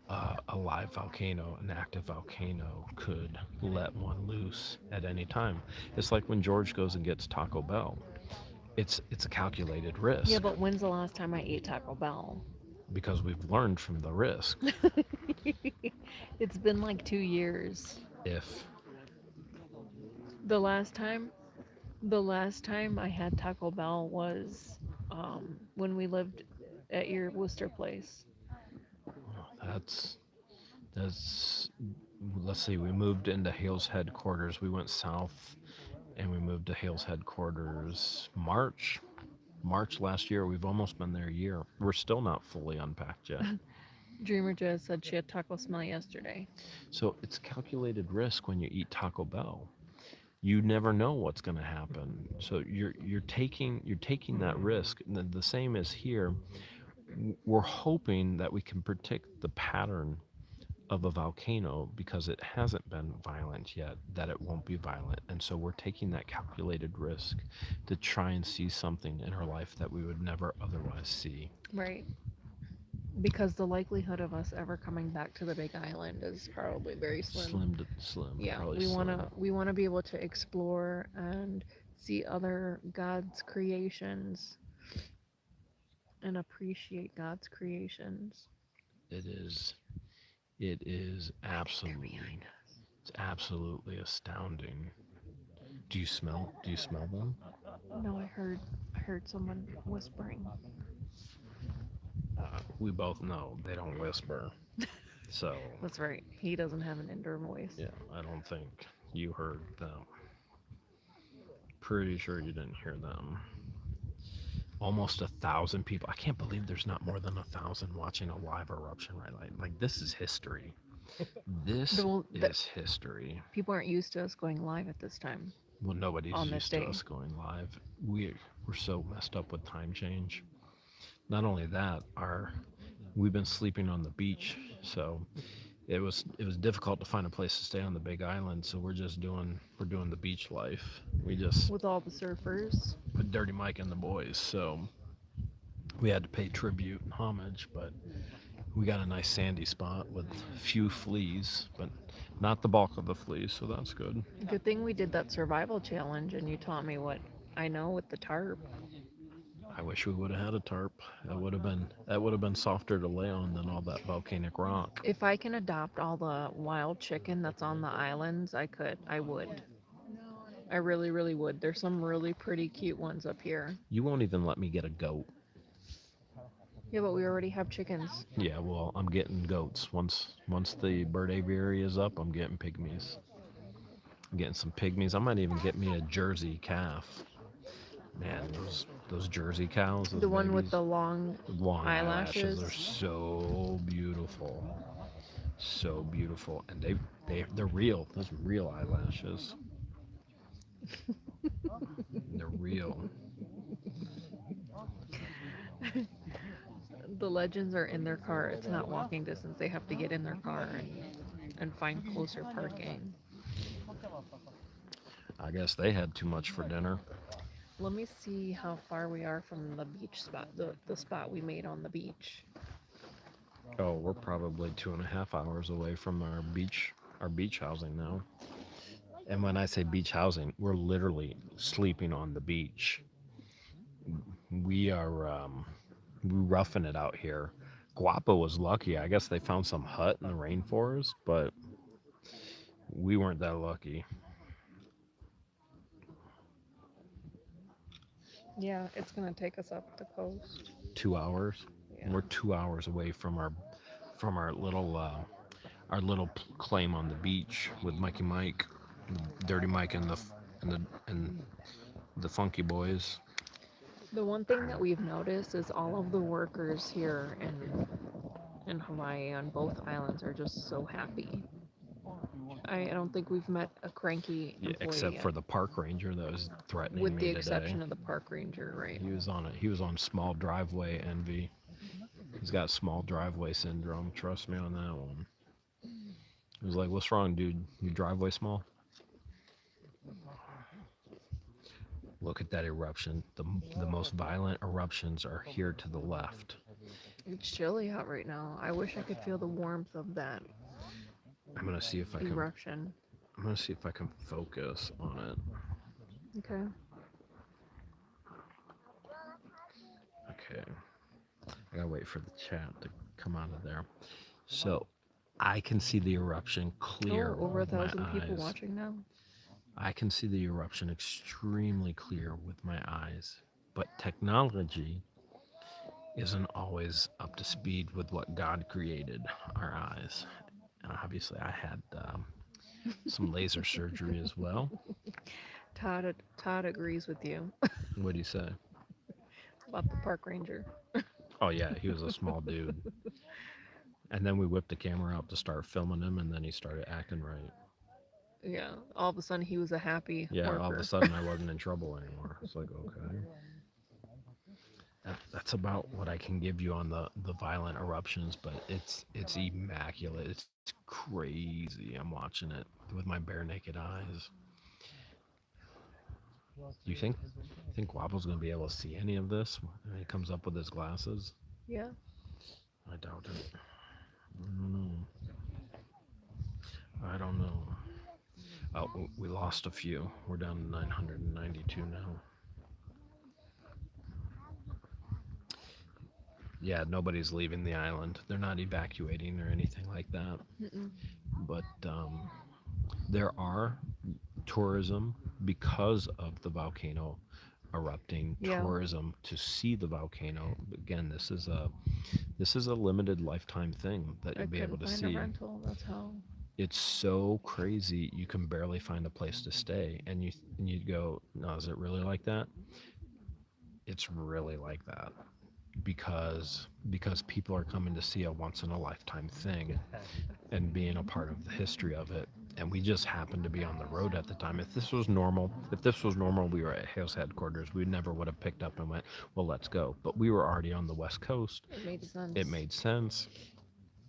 Speaker 1: a live volcano, an active volcano, could let one loose at any time. It's like when George goes and gets Taco Bell. It's a calculated
Speaker 2: Yeah,
Speaker 1: risk
Speaker 2: but when's the last time I ate Taco Bell?
Speaker 1: because we've learned from the risk.
Speaker 2: It's been like 2 years.
Speaker 1: If
Speaker 2: The last time, the last time I had Taco Bell was when we lived at your Wooster place.
Speaker 1: that's that's let's see, we moved into Hale's headquarters. We went south and we moved to Hale's headquarters March last year. We've almost been there a year. We're still not fully unpacked yet.
Speaker 2: Dreamer just said she had taco smell yesterday.
Speaker 1: So it's calculated risk when you eat Taco Bell. You never know what's going to happen. So you're taking that risk. And the same as here. We're hoping that we can predict the pattern of a volcano because it hasn't been violent yet, that it won't be violent. And so we're taking that calculated risk to try and see something in our life that we would never otherwise see.
Speaker 2: Right. Because the likelihood of us ever coming back to the Big Island is probably very slim.
Speaker 1: Slim,
Speaker 2: Yeah,
Speaker 1: probably
Speaker 2: we
Speaker 1: slim.
Speaker 2: wanna we wanna be able to explore and see other God's creations and appreciate God's creations.
Speaker 1: It is, it is
Speaker 2: They're
Speaker 1: absolutely,
Speaker 2: behind us.
Speaker 1: it's absolutely astounding. Do you smell them?
Speaker 2: No, I heard someone whispering.
Speaker 1: We both know they don't whisper. So,
Speaker 2: That's right. He doesn't have an indoor voice.
Speaker 1: yeah, I don't think you heard them. Pretty sure you didn't hear them. Almost 1,000 people. I can't believe there's not more than 1,000 watching a live eruption right now. Like this is history. This
Speaker 2: The
Speaker 1: is history.
Speaker 2: people aren't used to us going live at this time
Speaker 1: Well, nobody's
Speaker 2: on this
Speaker 1: used to
Speaker 2: day.
Speaker 1: us going live. We're so messed up with time change. Not only that, our we've been sleeping on the beach, so it was difficult to find a place to stay on the Big Island. So we're doing the beach life. We just
Speaker 2: With all the surfers.
Speaker 1: put Dirty Mike and the boys. So we had to pay tribute and homage, but we got a nice sandy spot with few fleas, but not the bulk of the fleas, so that's good.
Speaker 2: Good thing we did that survival challenge and you taught me what I know with the tarp.
Speaker 1: I wish we would have had a tarp. That would have been softer to lay on than all that volcanic rock.
Speaker 2: If I can adopt all the wild chicken that's on the islands, I would. I really, really would. There's some really pretty cute ones up here.
Speaker 1: You won't even let me get a goat.
Speaker 2: Yeah, but we already have chickens.
Speaker 1: Yeah, well, I'm getting goats. Once the bird aviary is up, I'm getting pygmies. I'm getting some pygmies. I might even get me a Jersey calf. Man, those Jersey cows, those
Speaker 2: The one with
Speaker 1: babies,
Speaker 2: the long
Speaker 1: long eyelashes are
Speaker 2: eyelashes.
Speaker 1: so beautiful. So beautiful. And they're real. Those are real eyelashes. They're real.
Speaker 2: The legends are in their car. It's not walking distance. They have to get in their car and find closer parking.
Speaker 1: I guess they had too much for dinner.
Speaker 2: Let me see how far we are from the beach spot, the spot we made on the beach.
Speaker 1: Oh, we're probably 2.5 hours away from our beach housing now. And when I say beach housing, we're literally sleeping on the beach. We are we roughing it out here. Guapo was lucky. I guess they found some hut in the rainforest, but we weren't that lucky.
Speaker 2: Yeah, it's gonna take us up the coast.
Speaker 1: 2 hours.
Speaker 2: Yeah.
Speaker 1: We're 2 hours away from our little our little claim on the beach with Mikey Mike, Dirty Mike, and the Funky Boys.
Speaker 2: The one thing that we've noticed is all of the workers here in Hawaii on both islands are just so happy. I don't think we've met a cranky
Speaker 1: Yeah,
Speaker 2: employee
Speaker 1: except
Speaker 2: yet,
Speaker 1: for the park ranger that was threatening
Speaker 2: with the
Speaker 1: me today.
Speaker 2: exception of the park ranger, right?
Speaker 1: He was on small driveway envy. He's got small driveway syndrome. Trust me on that one. He was like, "What's wrong, dude? Your driveway small?" Look at that eruption. The most violent eruptions are here to the left.
Speaker 2: It's chilly out right now. I wish I could feel the warmth of that
Speaker 1: I'm gonna see if I can.
Speaker 2: eruption.
Speaker 1: I'm gonna see if I can focus on it.
Speaker 2: Okay.
Speaker 1: Okay. I gotta wait for the chat to come out of there. So I can see the eruption clear
Speaker 2: Oh, over
Speaker 1: with my
Speaker 2: 1,000 people
Speaker 1: eyes.
Speaker 2: watching now.
Speaker 1: I can see the eruption extremely clear with my eyes. But technology isn't always up to speed with what God created our eyes. And obviously, I had some laser surgery as well.
Speaker 2: Todd agrees with you
Speaker 1: What do you say?
Speaker 2: about the park ranger.
Speaker 1: Oh, yeah, he was a small dude. And then we whipped the camera out to start filming him, and then he started acting right.
Speaker 2: Yeah, all of a sudden he was a happy
Speaker 1: Yeah,
Speaker 2: worker.
Speaker 1: all of a sudden I wasn't in trouble anymore. It's like, okay. That's about what I can give you on the violent eruptions, but it's immaculate. It's crazy. I'm watching it with my bare naked eyes. You think Wobble's gonna be able to see any of this when he comes up with his glasses?
Speaker 2: Yeah.
Speaker 1: I doubt it. I don't know. I don't know. Oh, we lost a few. We're down to 992 now. Yeah, nobody's leaving the island. They're not evacuating or anything like that.
Speaker 2: Mm-mm.
Speaker 1: But there are tourism because of the volcano erupting.
Speaker 2: Yeah.
Speaker 1: Tourism to see the volcano. Again, this is a limited lifetime thing that
Speaker 2: I
Speaker 1: you'll be able
Speaker 2: couldn't
Speaker 1: to
Speaker 2: find
Speaker 1: see.
Speaker 2: a rental. That's how.
Speaker 1: It's so crazy. You can barely find a place to stay, and you go, no, is it really like that? It's really like that because people are coming to see a once in a lifetime thing and being a part of the history of it. And we just happened to be on the road at the time. If this was normal, we were at Hale's headquarters. We never would have picked up and went, well, let's go. But we were already on the West Coast.
Speaker 2: It made sense.
Speaker 1: It made sense.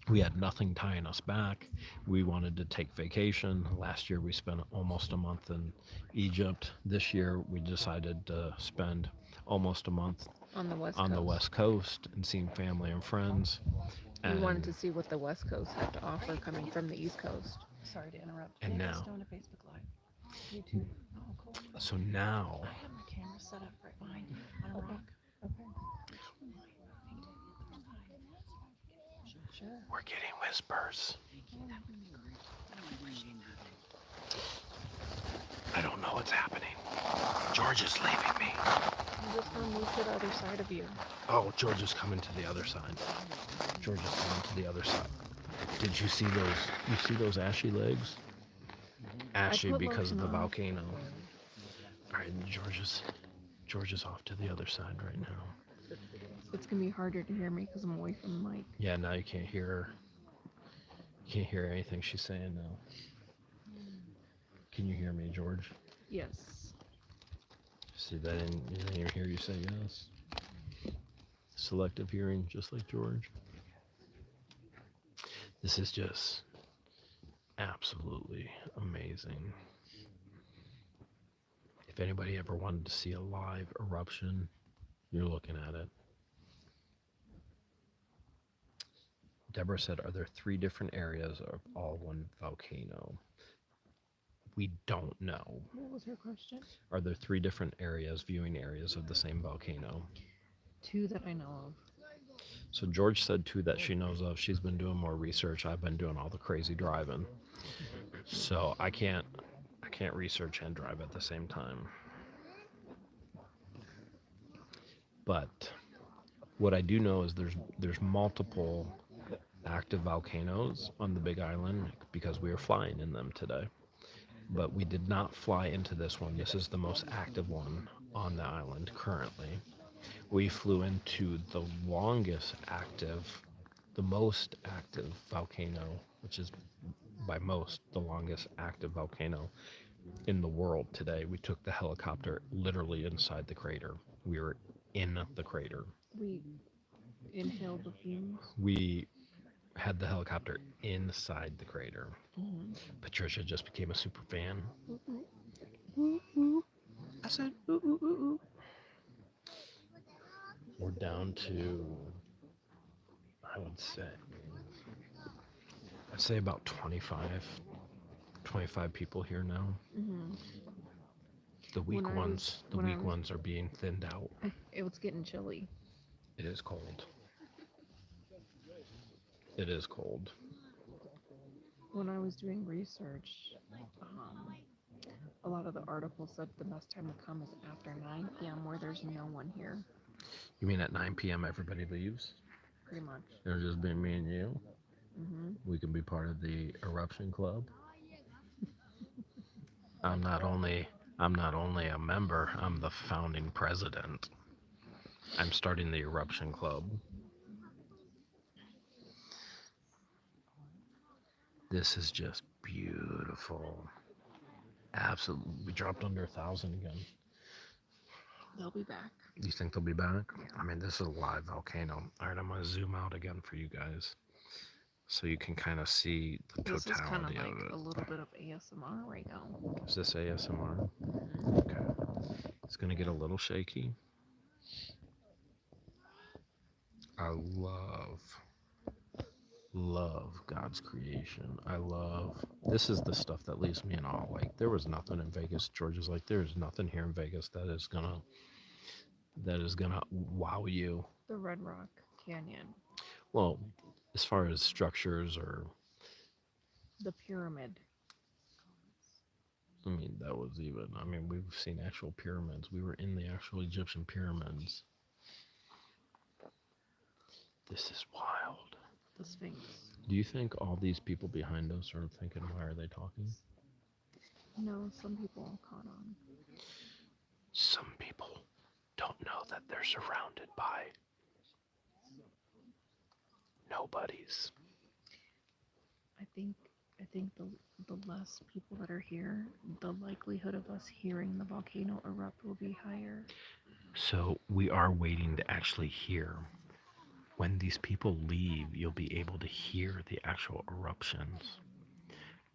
Speaker 1: We had nothing tying us back. We wanted to take vacation. Last year we spent almost a month in Egypt. This year we decided to spend almost a month
Speaker 2: on the West
Speaker 1: on
Speaker 2: Coast.
Speaker 1: the West Coast and seeing family and friends.
Speaker 2: We wanted to see what the West Coast had to offer coming from the East Coast.
Speaker 3: Sorry to interrupt.
Speaker 1: And
Speaker 3: Maybe
Speaker 1: now-
Speaker 3: it's doing a Facebook Live. YouTube. Oh, cool.
Speaker 1: So now
Speaker 3: I have my camera set up right behind you on a
Speaker 2: Okay.
Speaker 3: rock. Sure.
Speaker 1: we're getting whispers.
Speaker 3: That would be great. I would appreciate that.
Speaker 1: I don't know what's happening. George is leaving me.
Speaker 2: I'm just gonna move to the other side of you.
Speaker 1: Oh, George is coming to the other side. George is coming to the other side. Did you see those? You see those ashy legs? Ashy
Speaker 2: put
Speaker 1: because of the
Speaker 2: lotion on.
Speaker 1: volcano. All right, George is off to the other side right now.
Speaker 2: It's gonna be harder to hear me because I'm away from the mic.
Speaker 1: Yeah, now you can't hear her. You can't hear anything she's saying now. Can you hear me, George?
Speaker 2: Yes.
Speaker 1: See that? You didn't even hear you say yes. Selective hearing, just like George. This is just absolutely amazing. If anybody ever wanted to see a live eruption, you're looking at it. Deborah said, are there 3 different areas of all one volcano? We don't know.
Speaker 2: What was her question?
Speaker 1: Are there 3 different areas, viewing areas of the same volcano?
Speaker 2: 2 that I know of.
Speaker 1: So George said 2 that she knows of. She's been doing more research. I've been doing all the crazy driving. So I can't research and drive at the same time. But what I do know is there's multiple active volcanoes on the Big Island because we are flying in them today. But we did not fly into this one. This is the most active one on the island currently. We flew into the longest active, the most active volcano, which is by most the longest active volcano in the world today. We took the helicopter literally inside the crater. We were in the crater.
Speaker 2: We inhaled the fumes.
Speaker 1: We had the helicopter inside the crater.
Speaker 2: Mm-hmm.
Speaker 1: Patricia just became a super fan.
Speaker 2: Ooh,
Speaker 1: Ooh, ooh. I said, ooh, ooh, ooh, ooh. We're down to, I would say, I'd say about 25 people here now.
Speaker 2: mm-hmm.
Speaker 1: The weak
Speaker 2: When I
Speaker 1: ones,
Speaker 2: was- when I was-
Speaker 1: ones are being thinned out.
Speaker 2: It was getting chilly.
Speaker 1: It is cold. It is cold.
Speaker 2: When I was doing research, a lot of the articles said the best time to come is after 9 p.m. where there's no one here,
Speaker 1: You mean at 9 p.m. everybody leaves?
Speaker 2: pretty much.
Speaker 1: It'll just be me and you.
Speaker 2: Mm-hmm.
Speaker 1: We can be part of the eruption club. I'm not only a member, I'm the founding president. I'm starting the eruption club. This is just beautiful. Absolutely. We dropped under 1,000 again.
Speaker 2: They'll be back.
Speaker 1: You think they'll be back? I mean, this is a live volcano. All right, I'm going to zoom out again for you guys so you can kind of see the
Speaker 2: This is kind of
Speaker 1: totality
Speaker 2: like
Speaker 1: of it.
Speaker 2: a little bit of ASMR right now.
Speaker 1: Is this ASMR?
Speaker 2: Mm-hmm.
Speaker 1: Okay. It's going to get a little shaky. I love God's creation. This is the stuff that leaves me in awe. Like, there was nothing in Vegas. George is like, there's nothing here in Vegas that is gonna wow you.
Speaker 2: The Red Rock Canyon,
Speaker 1: Well, as far as structures or,
Speaker 2: the pyramid.
Speaker 1: I mean, we've seen actual pyramids. We were in the actual Egyptian pyramids. This is wild.
Speaker 2: The Sphinx.
Speaker 1: Do you think all these people behind us are thinking, why are they talking?
Speaker 2: No, some people caught on.
Speaker 1: Some people don't know that they're surrounded by nobodies.
Speaker 2: I think the less people that are here, the likelihood of us hearing the volcano erupt will be higher.
Speaker 1: So we are waiting to actually hear. When these people leave, you'll be able to hear the actual eruptions.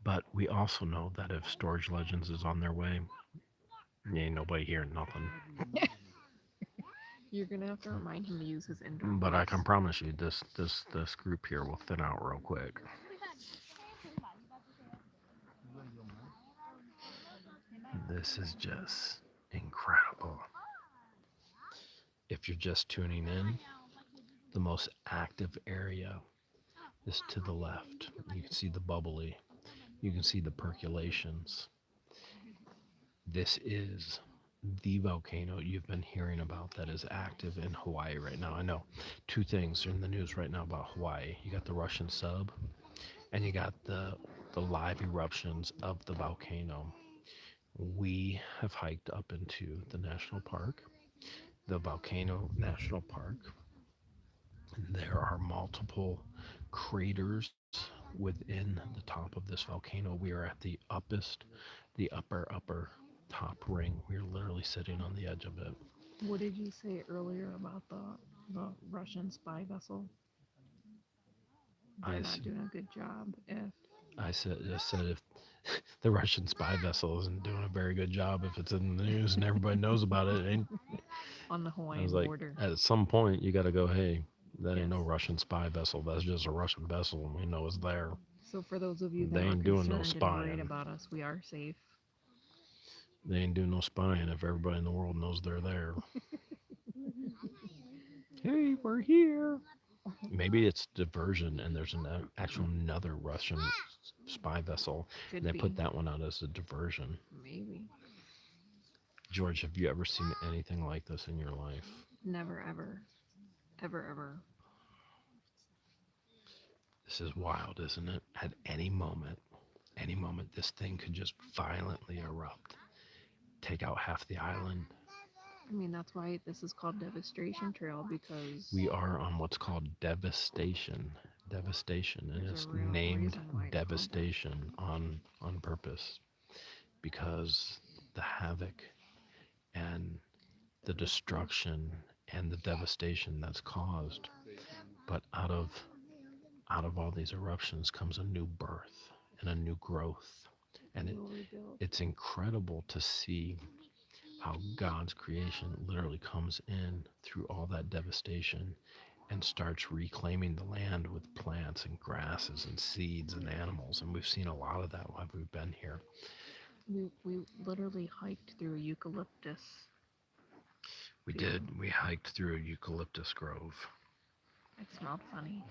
Speaker 1: But we also know that if Storage Legends is on their way, ain't nobody hearing nothing.
Speaker 2: You're gonna have to remind him to use his indoor.
Speaker 1: But I
Speaker 2: voice.
Speaker 1: can promise you, this group here will thin out real quick. This is just incredible. If you're just tuning in, the most active area is to the left. You can see the bubbly. You can see the percolations. This is the volcano you've been hearing about that is active in Hawaii right now. I know two things are in the news right now about Hawaii. You got the Russian sub, and you got the live eruptions of the volcano. We have hiked up into the national park, the Volcano National Park. There are multiple craters within the top of this volcano. We are at the upper top ring. We're literally sitting on the edge of it.
Speaker 2: What did you say earlier about the Russian spy vessel? They're not doing a good job.
Speaker 1: I said if the Russian spy vessel isn't doing a very good job, if it's in the news and everybody knows about it, and
Speaker 2: On the
Speaker 1: I
Speaker 2: Hawaiian
Speaker 1: was like,
Speaker 2: border.
Speaker 1: at some point you got to go, hey, that ain't no
Speaker 2: Yes.
Speaker 1: Russian spy vessel. That's just a Russian vessel, and we know it's there.
Speaker 2: So for those of you that
Speaker 1: They
Speaker 2: are
Speaker 1: ain't doing no
Speaker 2: concerned and worried
Speaker 1: spying.
Speaker 2: about us, we are safe.
Speaker 1: They ain't doing no spying if everybody in the world knows they're there. Hey, we're here. Maybe it's diversion and there's an actual another Russian spy vessel.
Speaker 2: Could
Speaker 1: And they
Speaker 2: be.
Speaker 1: put that one out as a diversion.
Speaker 2: Maybe.
Speaker 1: George, have you ever seen anything like this in your life?
Speaker 2: Never ever. Ever ever.
Speaker 1: This is wild, isn't it? At any moment, this thing could just violently erupt, take out half the island.
Speaker 2: I mean, that's why this is called Devastation Trail, because
Speaker 1: We are on what's called devastation. Devastation, and
Speaker 2: there's
Speaker 1: it's
Speaker 2: a real
Speaker 1: named
Speaker 2: reason why it's called
Speaker 1: devastation on purpose because the havoc and the destruction and the devastation that's caused. But out of all these eruptions comes a new birth and a new growth. And
Speaker 2: Will rebuild.
Speaker 1: it's incredible to see how God's creation literally comes in through all that devastation and starts reclaiming the land with plants and grasses and seeds and animals. And we've seen a lot of that while we've been here.
Speaker 2: We literally hiked through a eucalyptus.
Speaker 1: We
Speaker 2: field.
Speaker 1: did. We hiked through a eucalyptus grove.
Speaker 2: It smelled funny.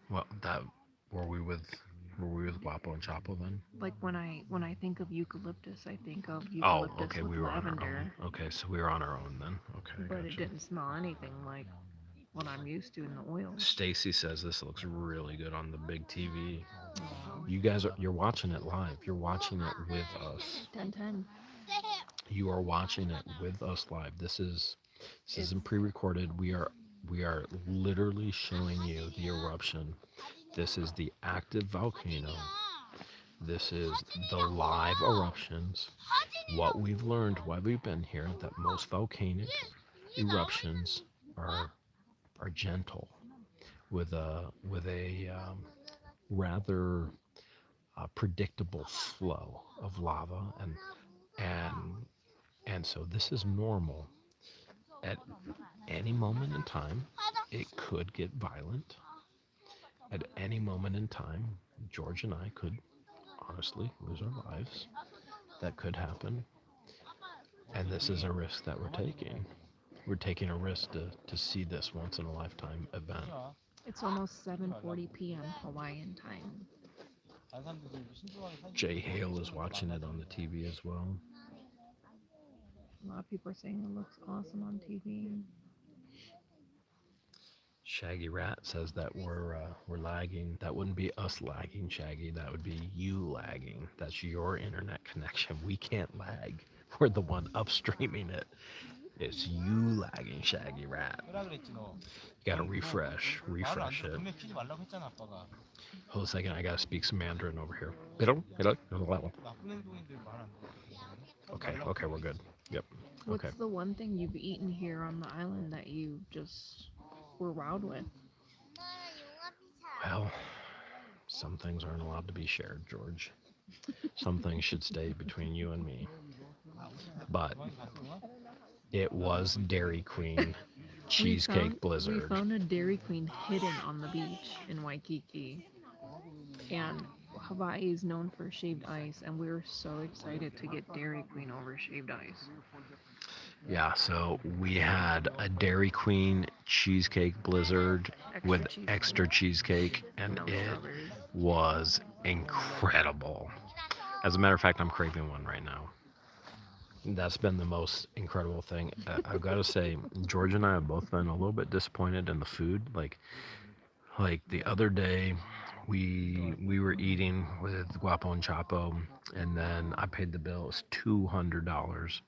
Speaker 1: Well, that were we with Guapo and Chapo then?
Speaker 2: Like when I think of eucalyptus, I think of
Speaker 1: Oh,
Speaker 2: eucalyptus
Speaker 1: okay.
Speaker 2: with
Speaker 1: We were
Speaker 2: lavender.
Speaker 1: on our own. Okay, so we were on our own then. Okay,
Speaker 2: But it
Speaker 1: gotcha.
Speaker 2: didn't smell anything like what I'm used to in the oils.
Speaker 1: Stacy says this looks really good on the big TV. You guys you're watching it live. You're watching it with us.
Speaker 2: 10/10.
Speaker 1: You are watching it with us live. This isn't pre-recorded. We are literally showing you the eruption. This is the active volcano. This is the live eruptions. What we've learned while we've been here, that most volcanic eruptions are gentle, with a rather predictable flow of lava, and so this is normal. At any moment in time, it could get violent. At any moment in time, George and I could honestly lose our lives. That could happen. And this is a risk that we're taking. We're taking a risk to see this once in a lifetime event.
Speaker 2: It's almost 7:40 p.m. Hawaiian time.
Speaker 1: Jay Hale is watching it on the TV as well.
Speaker 2: A lot of people are saying it looks awesome on TV.
Speaker 1: Shaggy Rat says that we're lagging. That wouldn't be us lagging, Shaggy. That would be you lagging. That's your internet connection. We can't lag. We're the one upstreaming it. It's you lagging, Shaggy Rat. You gotta refresh it. Hold a second, I gotta speak some Mandarin over here. Okay, we're good. Yep.
Speaker 2: What's
Speaker 1: Okay.
Speaker 2: the one thing you've eaten here on the island that you just were wowed with?
Speaker 1: Well, some things aren't allowed to be shared, George. Some things should stay between you and me. But it was Dairy Queen Cheesecake Blizzard.
Speaker 2: We found a Dairy Queen hidden on the beach in Waikiki. And Hawaii is known for shaved ice, and we were so excited to get Dairy Queen over shaved ice.
Speaker 1: Yeah, so we had a Dairy Queen Cheesecake Blizzard with extra cheesecake, and
Speaker 2: No
Speaker 1: it
Speaker 2: strawberries.
Speaker 1: was incredible. As a matter of fact, I'm craving one right now. That's been the most incredible thing. I've got to say, George and I have both been a little bit disappointed in the food. Like the other day, we were eating with Guapo and Chapo, and then I paid the bill. It was $200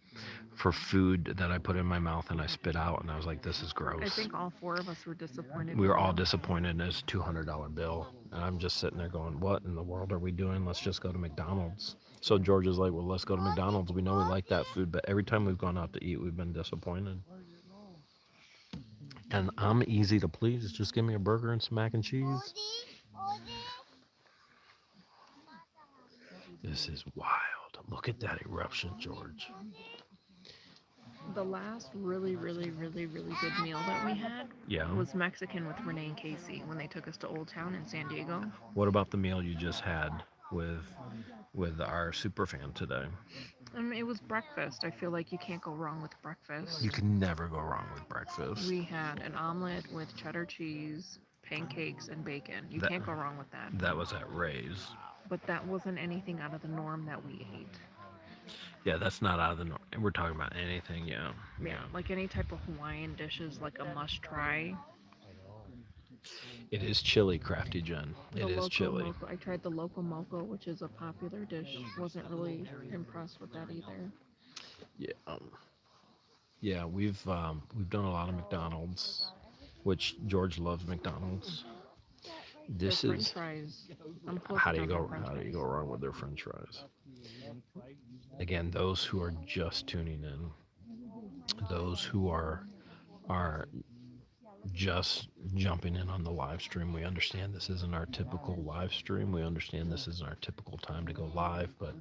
Speaker 1: for food that I put in my mouth and I spit out, and I was like, "This is gross."
Speaker 2: I think all four of us were disappointed.
Speaker 1: We were
Speaker 2: with
Speaker 1: all
Speaker 2: it.
Speaker 1: disappointed in this $200 bill, and I'm just sitting there going, "What in the world are we doing? Let's just go to McDonald's." So George is like, "Well, let's go to McDonald's. We know we like that food, but every time we've gone out to eat, we've been disappointed." And I'm easy to please. Just give me a burger and some mac and cheese. This is wild. Look at that eruption, George.
Speaker 2: The last really good meal that we had
Speaker 1: Yeah.
Speaker 2: was Mexican with Renee and Casey when they took us to Old Town in San Diego.
Speaker 1: What about the meal you just had with our super fan today?
Speaker 2: It was breakfast. I feel like you can't go wrong with breakfast.
Speaker 1: You can never go wrong with breakfast.
Speaker 2: We had an omelet with cheddar cheese, pancakes, and bacon. You can't go wrong with that.
Speaker 1: That was at Ray's.
Speaker 2: But that wasn't anything out of the norm that we ate.
Speaker 1: Yeah, that's not out of the norm. We're talking about anything, yeah.
Speaker 2: Yeah, like any type of Hawaiian dishes, like a must try.
Speaker 1: It is chilly, Crafty Jen.
Speaker 2: The
Speaker 1: It is
Speaker 2: loco
Speaker 1: chilly.
Speaker 2: moco. I tried the loco moco, which is a popular dish. Wasn't really impressed with that either.
Speaker 1: Yeah, yeah. We've done a lot of McDonald's, which George loves McDonald's.
Speaker 2: Their
Speaker 1: This
Speaker 2: French
Speaker 1: is
Speaker 2: fries. I'm close
Speaker 1: how
Speaker 2: to
Speaker 1: do you
Speaker 2: done their
Speaker 1: go
Speaker 2: French
Speaker 1: how do you
Speaker 2: fries.
Speaker 1: go wrong with their French fries? Again, those who are just tuning in, those who are just jumping in on the live stream. We understand this isn't our typical live stream. We understand this isn't our typical time to go live, but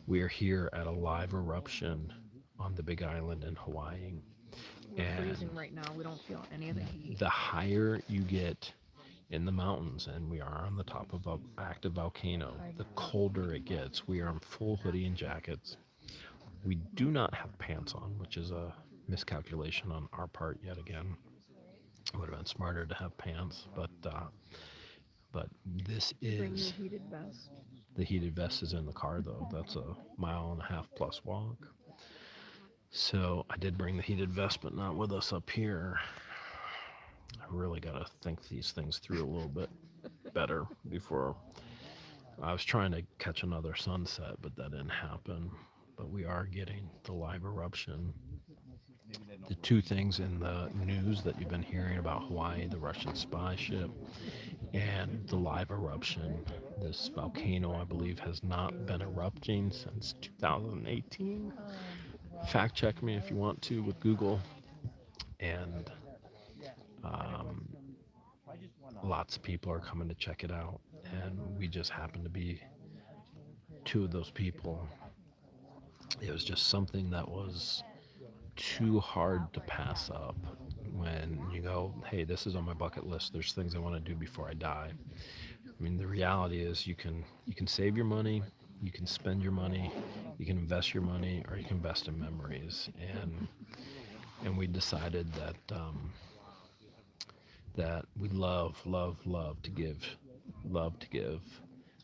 Speaker 1: we are here at a live eruption on the Big Island in Hawaii.
Speaker 2: We're
Speaker 1: And
Speaker 2: freezing right now. We don't feel any of the heat.
Speaker 1: the higher you get in the mountains, and we are on the top of an active volcano, the colder it gets. We are in full hoodie and jackets. We do not have pants on, which is a miscalculation on our part yet again. It would have been smarter to have pants, but this
Speaker 2: Bring your
Speaker 1: is
Speaker 2: heated vest.
Speaker 1: the heated vest is in the car though. That's a mile and a half plus walk. So I did bring the heated vest, but not with us up here. I really got to think these things through a little bit better before. I was trying to catch another sunset, but that didn't happen. But we are getting the live eruption. The two things in the news that you've been hearing about Hawaii, the Russian spy ship, and the live eruption. This volcano, I believe, has not been erupting since 2018. Fact check me if you want to with Google. And um, lots of people are coming to check it out. And we just happen to be two of those people. It was just something that was too hard to pass up when you go, hey, this is on my bucket list. There's things I want to do before I die. I mean, the reality is you can save your money, you can spend your money, you can invest your money, or you can invest in memories. And we decided that we love to give,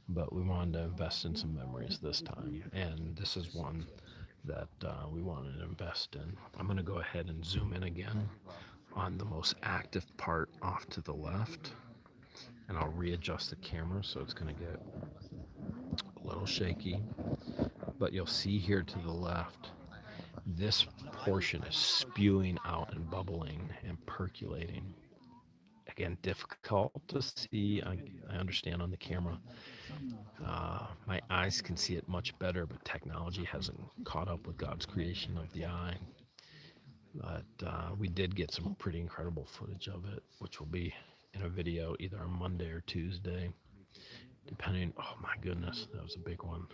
Speaker 1: but we wanted to invest in some memories this time, and this is one that we wanted to invest in. I'm going to go ahead and zoom in again on the most active part off to the left, and I'll readjust the camera so it's going to get a little shaky. But you'll see here to the left, this portion is spewing out and bubbling and percolating. Again, difficult to see. I understand on the camera. My eyes can see it much better, but technology hasn't caught up with God's creation of the eye. But we did get some pretty incredible footage of it, which will be in a video either on Monday or Tuesday, depending. Oh my goodness, that was a big one.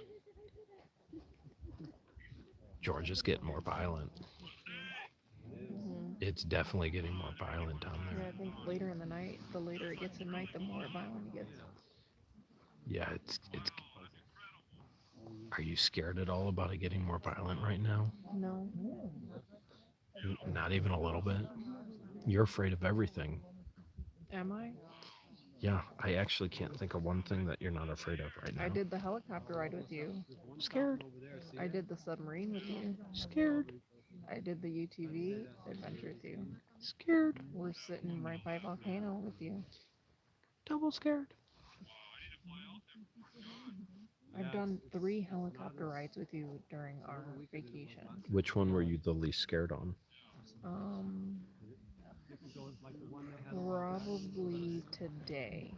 Speaker 1: Georgia's getting more violent.
Speaker 2: Hmm.
Speaker 1: It's definitely getting more violent down
Speaker 2: Yeah,
Speaker 1: there.
Speaker 2: I think later in the night, the later it gets at night, the more violent it gets.
Speaker 1: Yeah, it's. Are you scared at all about it getting more violent right now?
Speaker 2: No,
Speaker 1: Not even a little bit. You're afraid of everything.
Speaker 2: am I?
Speaker 1: Yeah, I actually can't think of one thing that you're not afraid of right
Speaker 2: I
Speaker 1: now.
Speaker 2: did the helicopter ride with you.
Speaker 1: Scared,
Speaker 2: I did the submarine with you.
Speaker 1: scared,
Speaker 2: I did the UTV adventure with you.
Speaker 1: scared,
Speaker 2: We're sitting right by volcano with you.
Speaker 1: double scared.
Speaker 2: I've done 3 helicopter rides with you during our vacation.
Speaker 1: Which one were you the least scared on?
Speaker 2: Um, Probably today.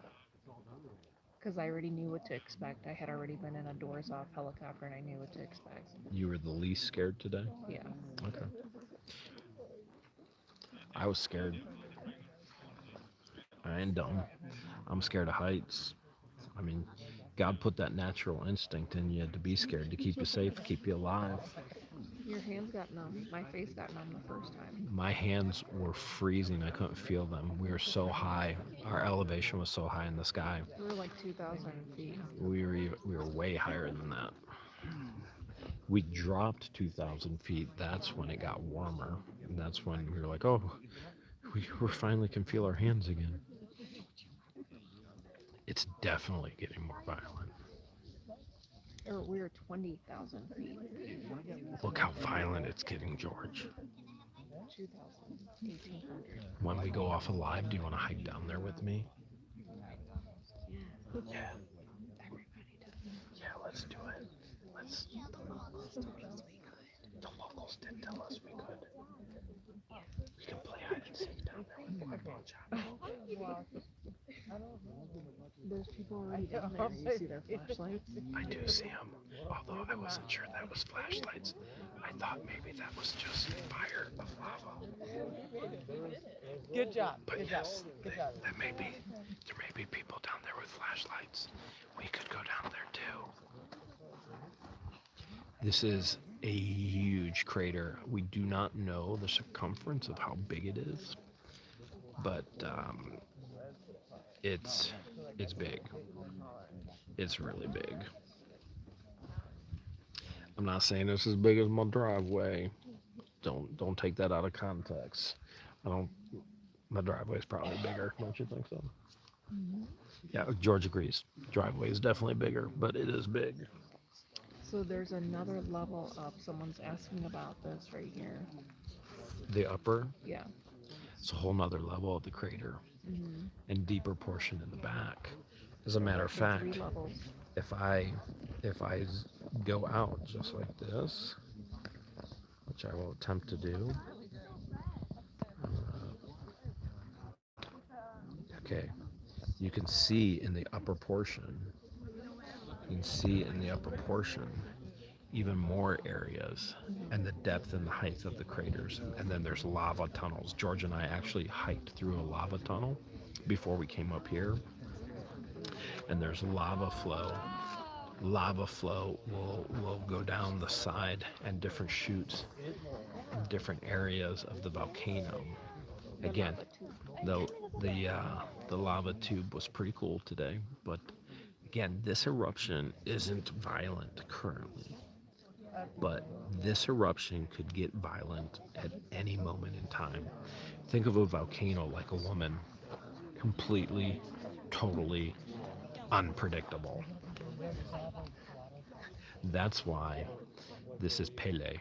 Speaker 2: Because I already knew what to expect. I had already been in a doors off helicopter and I knew what to expect.
Speaker 1: You were the least scared today?
Speaker 2: Yeah.
Speaker 1: Okay. I was scared. I ain't dumb. I'm scared of heights. I mean, God put that natural instinct in you to be scared, to keep you safe, keep you alive.
Speaker 2: Your hands got numb. My face got numb the first time.
Speaker 1: My hands were freezing. I couldn't feel them. We were so high. Our elevation was so high in the sky.
Speaker 2: We were like 2,000 feet.
Speaker 1: We were way higher than that. We dropped 2,000 feet. That's when it got warmer. And that's when we were like, oh, we finally can feel our hands again. It's definitely getting more violent.
Speaker 2: Or we were 20,000 feet.
Speaker 1: Look how violent it's getting, George.
Speaker 2: 2,000, 1,800.
Speaker 1: When we go off alive, do you want to hike down there with me? Yeah,
Speaker 2: Everybody does.
Speaker 1: yeah, let's do it. Let's. The locals did tell us we could. We can play hide and seek down there with Volcano Chapel.
Speaker 2: There's people already down there. You see their flashlights?
Speaker 1: I do see them, although I wasn't sure that was flashlights. I thought maybe that was just fire of lava.
Speaker 3: Good job.
Speaker 1: But
Speaker 3: Good
Speaker 1: yes,
Speaker 3: job. Good job.
Speaker 1: there may be people down there with flashlights. We could go down there too. This is a huge crater. We do not know the circumference of how big it is, but it's big. It's really big. I'm not saying it's as big as my driveway. Don't take that out of context. I don't. My driveway is probably bigger. Don't you think so? Yeah, George agrees. Driveway is definitely bigger, but it is big.
Speaker 2: So there's another level up. Someone's asking about this right here.
Speaker 1: The upper,
Speaker 2: Yeah.
Speaker 1: it's a whole nother level of the crater
Speaker 2: Mm-hmm.
Speaker 1: and deeper portion in the back. As a matter of fact,
Speaker 2: 3 levels.
Speaker 1: if I go out just like this, which I will attempt to do. Okay, you can see in the upper portion. You can see in the upper portion even more areas and the depth and the height of the craters. And then there's lava tunnels. George and I actually hiked through a lava tunnel before we came up here. And there's lava flow. Lava flow will go down the side and different chutes in different areas of the volcano. Again, the lava tube was pretty cool today, but again, this eruption isn't violent currently. But this eruption could get violent at any moment in time. Think of a volcano like a woman, completely, totally unpredictable. That's why this is Pele.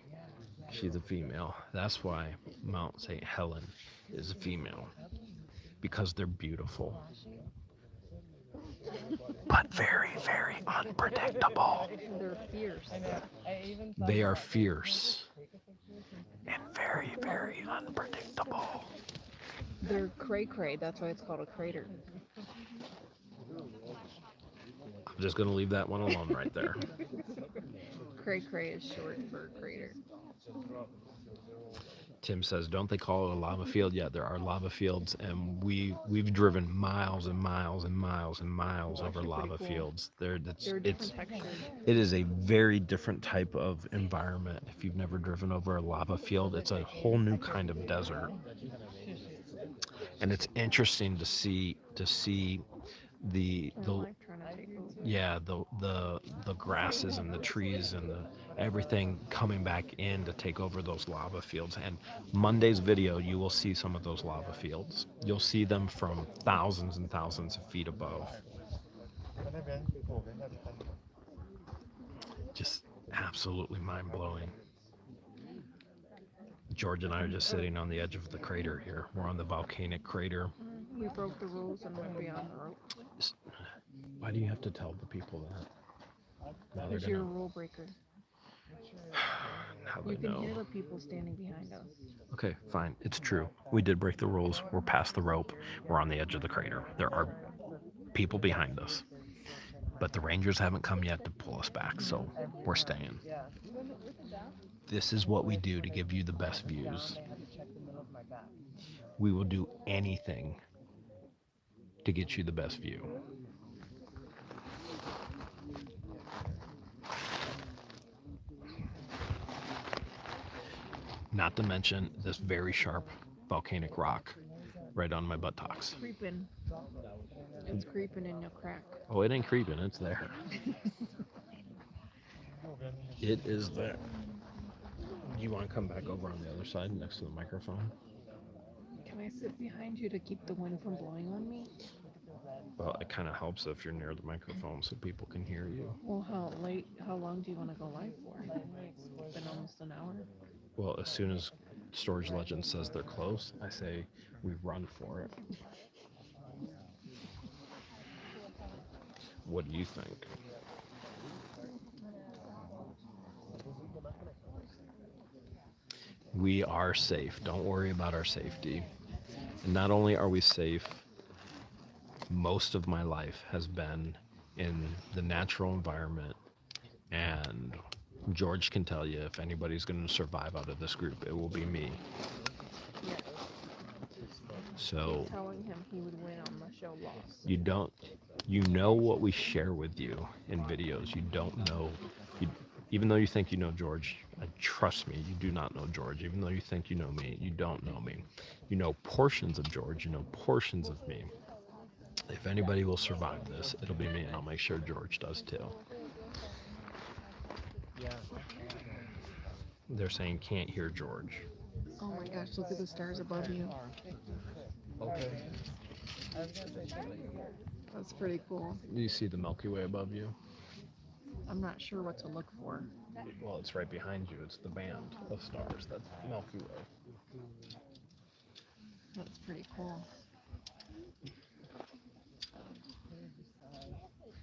Speaker 1: She's a female. That's why Mount St. Helen is a female. Because they're beautiful. But very, very unpredictable.
Speaker 2: They're fierce.
Speaker 1: They are fierce and very, very unpredictable.
Speaker 2: They're cray-cray. That's why it's called a crater.
Speaker 1: I'm just going to leave that one alone right there.
Speaker 2: Cray-cray is short for crater.
Speaker 1: Tim says, don't they call it a lava field? Yeah, there are lava fields, and we've driven miles and miles and miles and miles over
Speaker 2: Actually pretty
Speaker 1: lava
Speaker 2: cool.
Speaker 1: fields.
Speaker 2: They're different textures.
Speaker 1: It is a very different type of environment. If you've never driven over a lava field, it's a whole new kind of desert. And it's interesting to see the
Speaker 2: Life trying to take over.
Speaker 1: yeah, the grasses and the trees and the everything coming back in to take over those lava fields. And Monday's video, you will see some of those lava fields. You'll see them from thousands and thousands of feet above. Just absolutely mind-blowing. George and I are just sitting on the edge of the crater here. We're on the volcanic crater.
Speaker 2: We broke the rules and went beyond the rope.
Speaker 1: Why do you have to tell the people that? Now they're
Speaker 2: Because you're a
Speaker 1: gonna.
Speaker 2: rule breaker.
Speaker 1: Now
Speaker 2: You
Speaker 1: they
Speaker 2: can hear
Speaker 1: know.
Speaker 2: the people standing behind us.
Speaker 1: Okay, fine. It's true. We did break the rules. We're past the rope. We're on the edge of the crater. There are people behind us. But the Rangers haven't come yet to pull us back, so we're staying. This is what we do to give you the best views. We will do anything to get you the best view. Not to mention this very sharp volcanic rock right on my buttocks.
Speaker 2: Creeping. It's creeping in your crack.
Speaker 1: Oh, it ain't creeping, it's there. It is there. You want to come back over on the other side next to the microphone?
Speaker 2: Can I sit behind you to keep the wind from blowing on me?
Speaker 1: Well, it kind of helps if you're near the microphone so people can hear you.
Speaker 2: Well, how long do you want to go live for? It's been almost an hour.
Speaker 1: Well, as soon as Storage Legend says they're close, I say we run for it. What do you think? We are safe. Don't worry about our safety. And not only are we safe, most of my life has been in the natural environment. And George can tell you if anybody's going to survive out of this group, it will be me.
Speaker 2: Yes.
Speaker 1: So
Speaker 2: Telling him he would win on the show Lost.
Speaker 1: you know what we share with you in videos. You don't know, even though you think you know George, trust me, you do not know George. Even though you think you know me, you don't know me. You know portions of George, you know portions of me. If anybody will survive this, it'll be me, and I'll make sure George does too. They're saying can't hear George.
Speaker 2: Oh my gosh, look at the stars above you. That's pretty cool.
Speaker 1: Do you see the Milky Way above you?
Speaker 2: I'm not sure what to look for.
Speaker 1: Well, it's right behind you. It's the band of stars. That's Milky Way.
Speaker 2: That's pretty cool.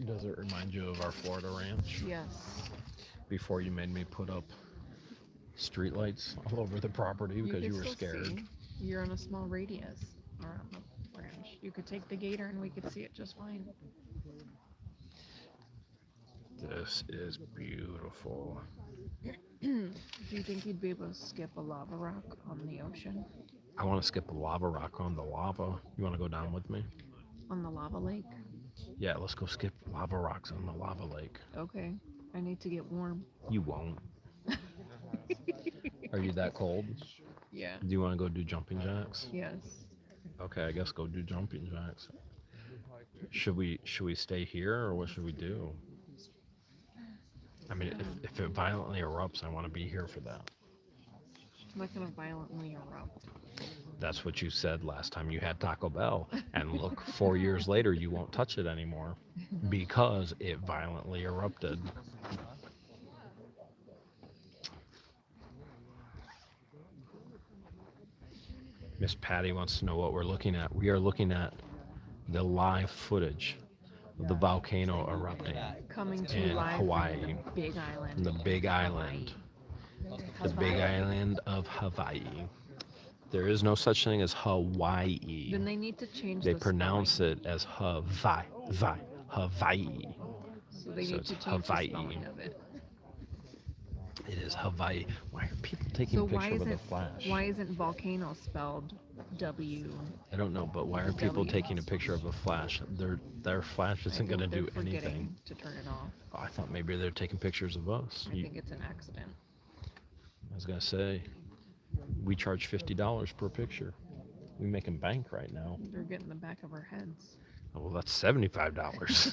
Speaker 1: Does it remind you of our Florida ranch?
Speaker 2: Yes.
Speaker 1: Before you made me put up streetlights all over the property because you were
Speaker 2: still
Speaker 1: scared.
Speaker 2: see. You're on a small radius around the ranch. You could take the gator and we could see it just fine.
Speaker 1: This is beautiful.
Speaker 2: Do you think you'd be able to skip a lava rock on the ocean?
Speaker 1: I want to skip a lava rock on the lava. You want to go down with me?
Speaker 2: On the lava lake?
Speaker 1: Yeah, let's go skip lava rocks on the lava lake.
Speaker 2: Okay. I need to get warm.
Speaker 1: You won't. Are you that cold?
Speaker 2: Yeah.
Speaker 1: Do you want to go do jumping jacks?
Speaker 2: Yes.
Speaker 1: Okay, I guess go do jumping jacks. Should we stay here or what should we do? I mean, if it violently erupts, I want to be here for that.
Speaker 2: It's not going to violently erupt.
Speaker 1: That's what you said last time you had Taco Bell. And look, 4 years later, you won't touch it anymore because it violently erupted. Miss Patty wants to know what we're looking at. We are looking at the live footage of the volcano erupting
Speaker 2: Coming to
Speaker 1: in
Speaker 2: live
Speaker 1: Hawaii.
Speaker 2: from the Big Island.
Speaker 1: The Big Island. The Big Island of Hawaii. There is no such thing as Hawaii.
Speaker 2: Then they need to change
Speaker 1: They
Speaker 2: the
Speaker 1: pronounce
Speaker 2: spelling.
Speaker 1: it as Hawaii.
Speaker 2: So they
Speaker 1: so
Speaker 2: need
Speaker 1: it's
Speaker 2: to change
Speaker 1: Hawaii.
Speaker 2: the spelling of it.
Speaker 1: It is Hawaii. Why are people taking
Speaker 2: So
Speaker 1: a picture with a
Speaker 2: isn't
Speaker 1: flash?
Speaker 2: why isn't volcano spelled W?
Speaker 1: I don't know, but why are people taking a picture of a flash? Their flash isn't going to do anything.
Speaker 2: To turn it off.
Speaker 1: Oh, I thought maybe they're taking pictures of us.
Speaker 2: I think it's an accident.
Speaker 1: I was going to say, we charge $50 per picture. We making bank right now.
Speaker 2: They're getting the back of our heads.
Speaker 1: Oh, well, that's $75.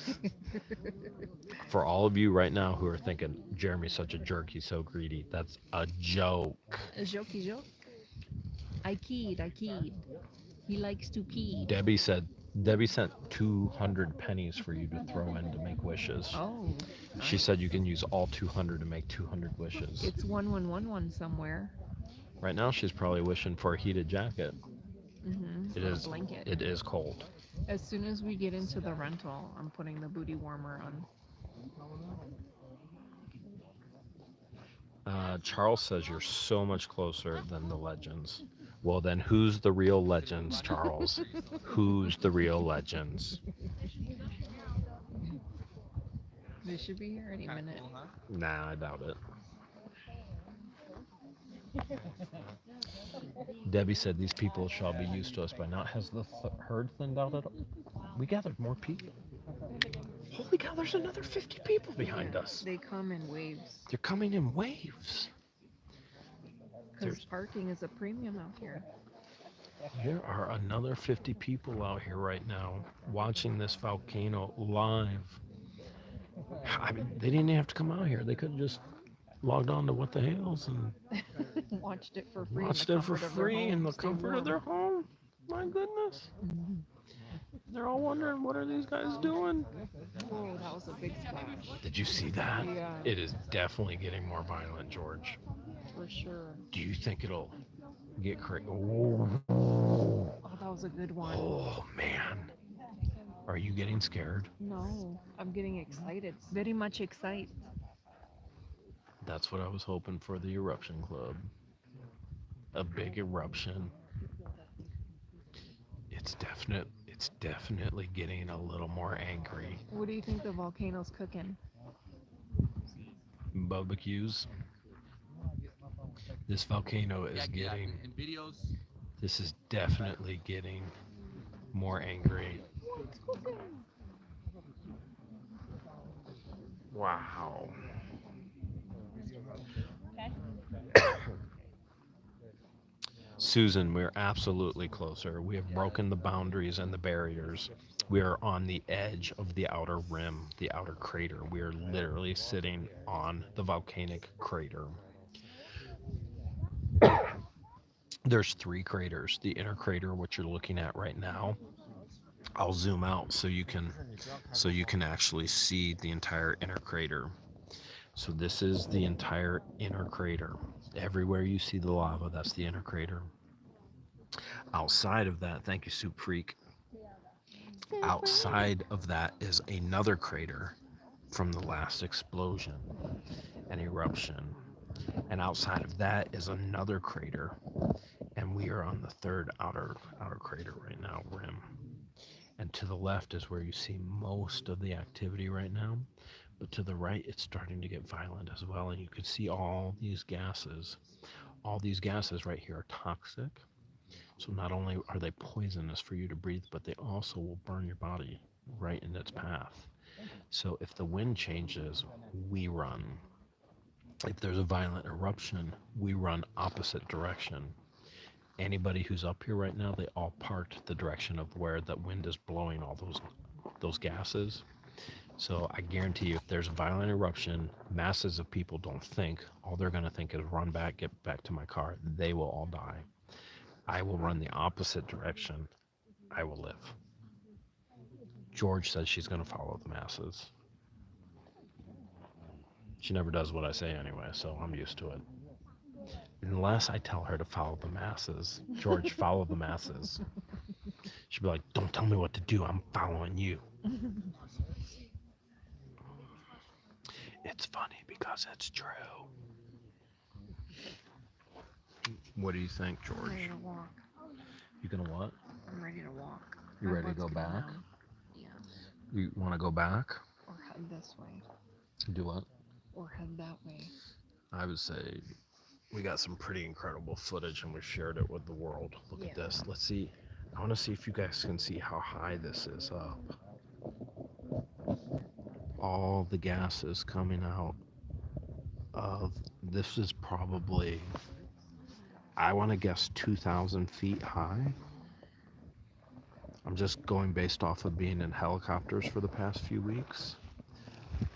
Speaker 1: For all of you right now who are thinking, Jeremy's such a jerk, he's so greedy, that's a joke.
Speaker 2: A jokey joke. I keyed. He likes to key.
Speaker 1: Debbie sent 200 pennies for you to throw in to make wishes.
Speaker 2: Oh.
Speaker 1: She said you can use all 200 to make 200 wishes.
Speaker 2: It's 1111 somewhere.
Speaker 1: Right now she's probably wishing for a heated jacket.
Speaker 2: Mm-hmm.
Speaker 1: It is.
Speaker 2: Blanket.
Speaker 1: It is cold.
Speaker 2: As soon as we get into the rental, I'm putting the booty warmer on.
Speaker 1: Charles says you're so much closer than the legends. Well, then who's the real legends, Charles? Who's the real legends?
Speaker 2: They should be here any minute.
Speaker 1: Nah, I doubt it. Debbie said these people shall be used to us by now. Has the herd thinned out at all? We gathered more people. Holy cow, there's another 50 people behind us.
Speaker 2: They come in waves.
Speaker 1: They're coming in waves.
Speaker 2: Because parking is a premium out here.
Speaker 1: There are another 50 people out here right now watching this volcano live. I mean, they didn't even have to come out here. They could have just logged on to What the Hales and
Speaker 2: Watched it for free.
Speaker 1: watched it for free in the comfort of their home. My goodness. They're all wondering, what are these guys doing?
Speaker 2: Whoa, that was a big splash.
Speaker 1: Did you see that?
Speaker 2: Yeah.
Speaker 1: It is definitely getting more violent, George.
Speaker 2: For sure.
Speaker 1: Do you think it'll get crazy?
Speaker 2: Oh, that was a good one.
Speaker 1: Oh, man. Are you getting scared?
Speaker 2: No, I'm getting excited. Very much excited.
Speaker 1: That's what I was hoping for the eruption club. A big eruption. It's definitely getting a little more angry.
Speaker 2: What do you think the volcano's cooking?
Speaker 1: Barbecues. This volcano is getting,
Speaker 3: in videos.
Speaker 1: this is definitely getting more angry.
Speaker 2: What's cooking?
Speaker 1: Wow. Susan, we're absolutely closer. We have broken the boundaries and the barriers. We are on the edge of the outer rim, the outer crater. We are literally sitting on the volcanic crater. There's three craters. The inner crater, what you're looking at right now, I'll zoom out so you can actually see the entire inner crater. So this is the entire inner crater. Everywhere you see the lava, that's the inner crater. Outside of that, thank you, Soup Freak. Outside of that is another crater from the last explosion and eruption. And outside of that is another crater. And we are on the third outer crater right now, rim. And to the left is where you see most of the activity right now. But to the right, it's starting to get violent as well. And you can see all these gases. All these gases right here are toxic. So not only are they poisonous for you to breathe, but they also will burn your body right in its path. So if the wind changes, we run. If there's a violent eruption, we run opposite direction. Anybody who's up here right now, they all part the direction of where the wind is blowing all those gases. So I guarantee you, if there's a violent eruption, masses of people don't think. All they're going to think is run back, get back to my car. They will all die. I will run the opposite direction. I will live. George says she's going to follow the masses. She never does what I say anyway, so I'm used to it. Unless I tell her to follow the masses. George, follow the masses. She'll be like, don't tell me what to do. I'm following you. It's funny because it's true. What do you think,
Speaker 2: I'm ready
Speaker 1: George?
Speaker 2: to walk.
Speaker 1: You gonna what?
Speaker 2: I'm ready to walk.
Speaker 1: You
Speaker 2: My
Speaker 1: ready to
Speaker 2: butt's
Speaker 1: go
Speaker 2: going
Speaker 1: back?
Speaker 2: numb. Yeah.
Speaker 1: You want to go back?
Speaker 2: Or head this way.
Speaker 1: Do what?
Speaker 2: Or head that way.
Speaker 1: I would say we got some pretty incredible footage and we shared it with the world. Look at
Speaker 2: Yeah.
Speaker 1: this. Let's see. I want to see if you guys can see how high this is up. All the gases coming out of this is probably, I want to guess 2,000 feet high. I'm just going based off of being in helicopters for the past few weeks.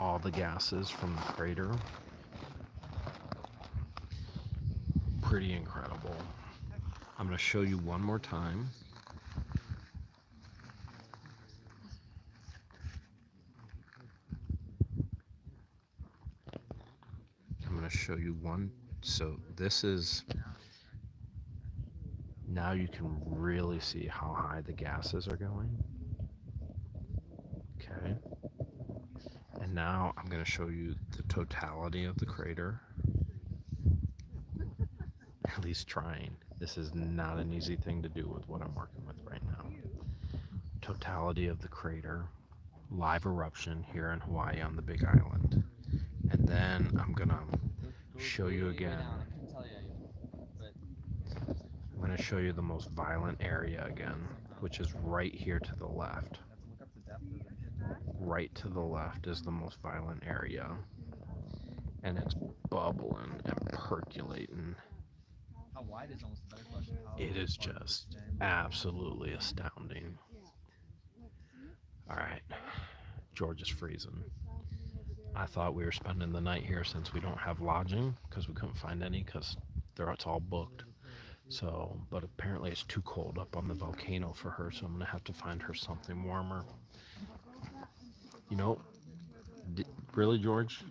Speaker 1: All the gases from the crater. Pretty incredible. I'm going to show you one more time. I'm going to show you one. So this is, now you can really see how high the gases are going. Okay. And now I'm going to show you the totality of the crater. At least trying. This is not an easy thing to do with what I'm working with right now. Totality of the crater. Live eruption here in Hawaii on the Big Island. And then I'm going to show you again. I'm going to show you the most violent area again, which is right here to the left. Right to the left is the most violent area. And it's bubbling and percolating.
Speaker 3: How wide is almost a better question.
Speaker 1: It is just absolutely astounding. All right, George is freezing. I thought we were spending the night here since we don't have lodging because we couldn't find any because it's all booked. So, but apparently it's too cold up on the volcano for her, so I'm gonna have to find her something warmer. You know, really, George?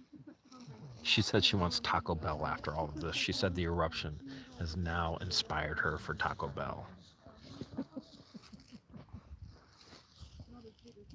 Speaker 1: She said she wants Taco Bell after all of this. She said the eruption has now inspired her for Taco Bell.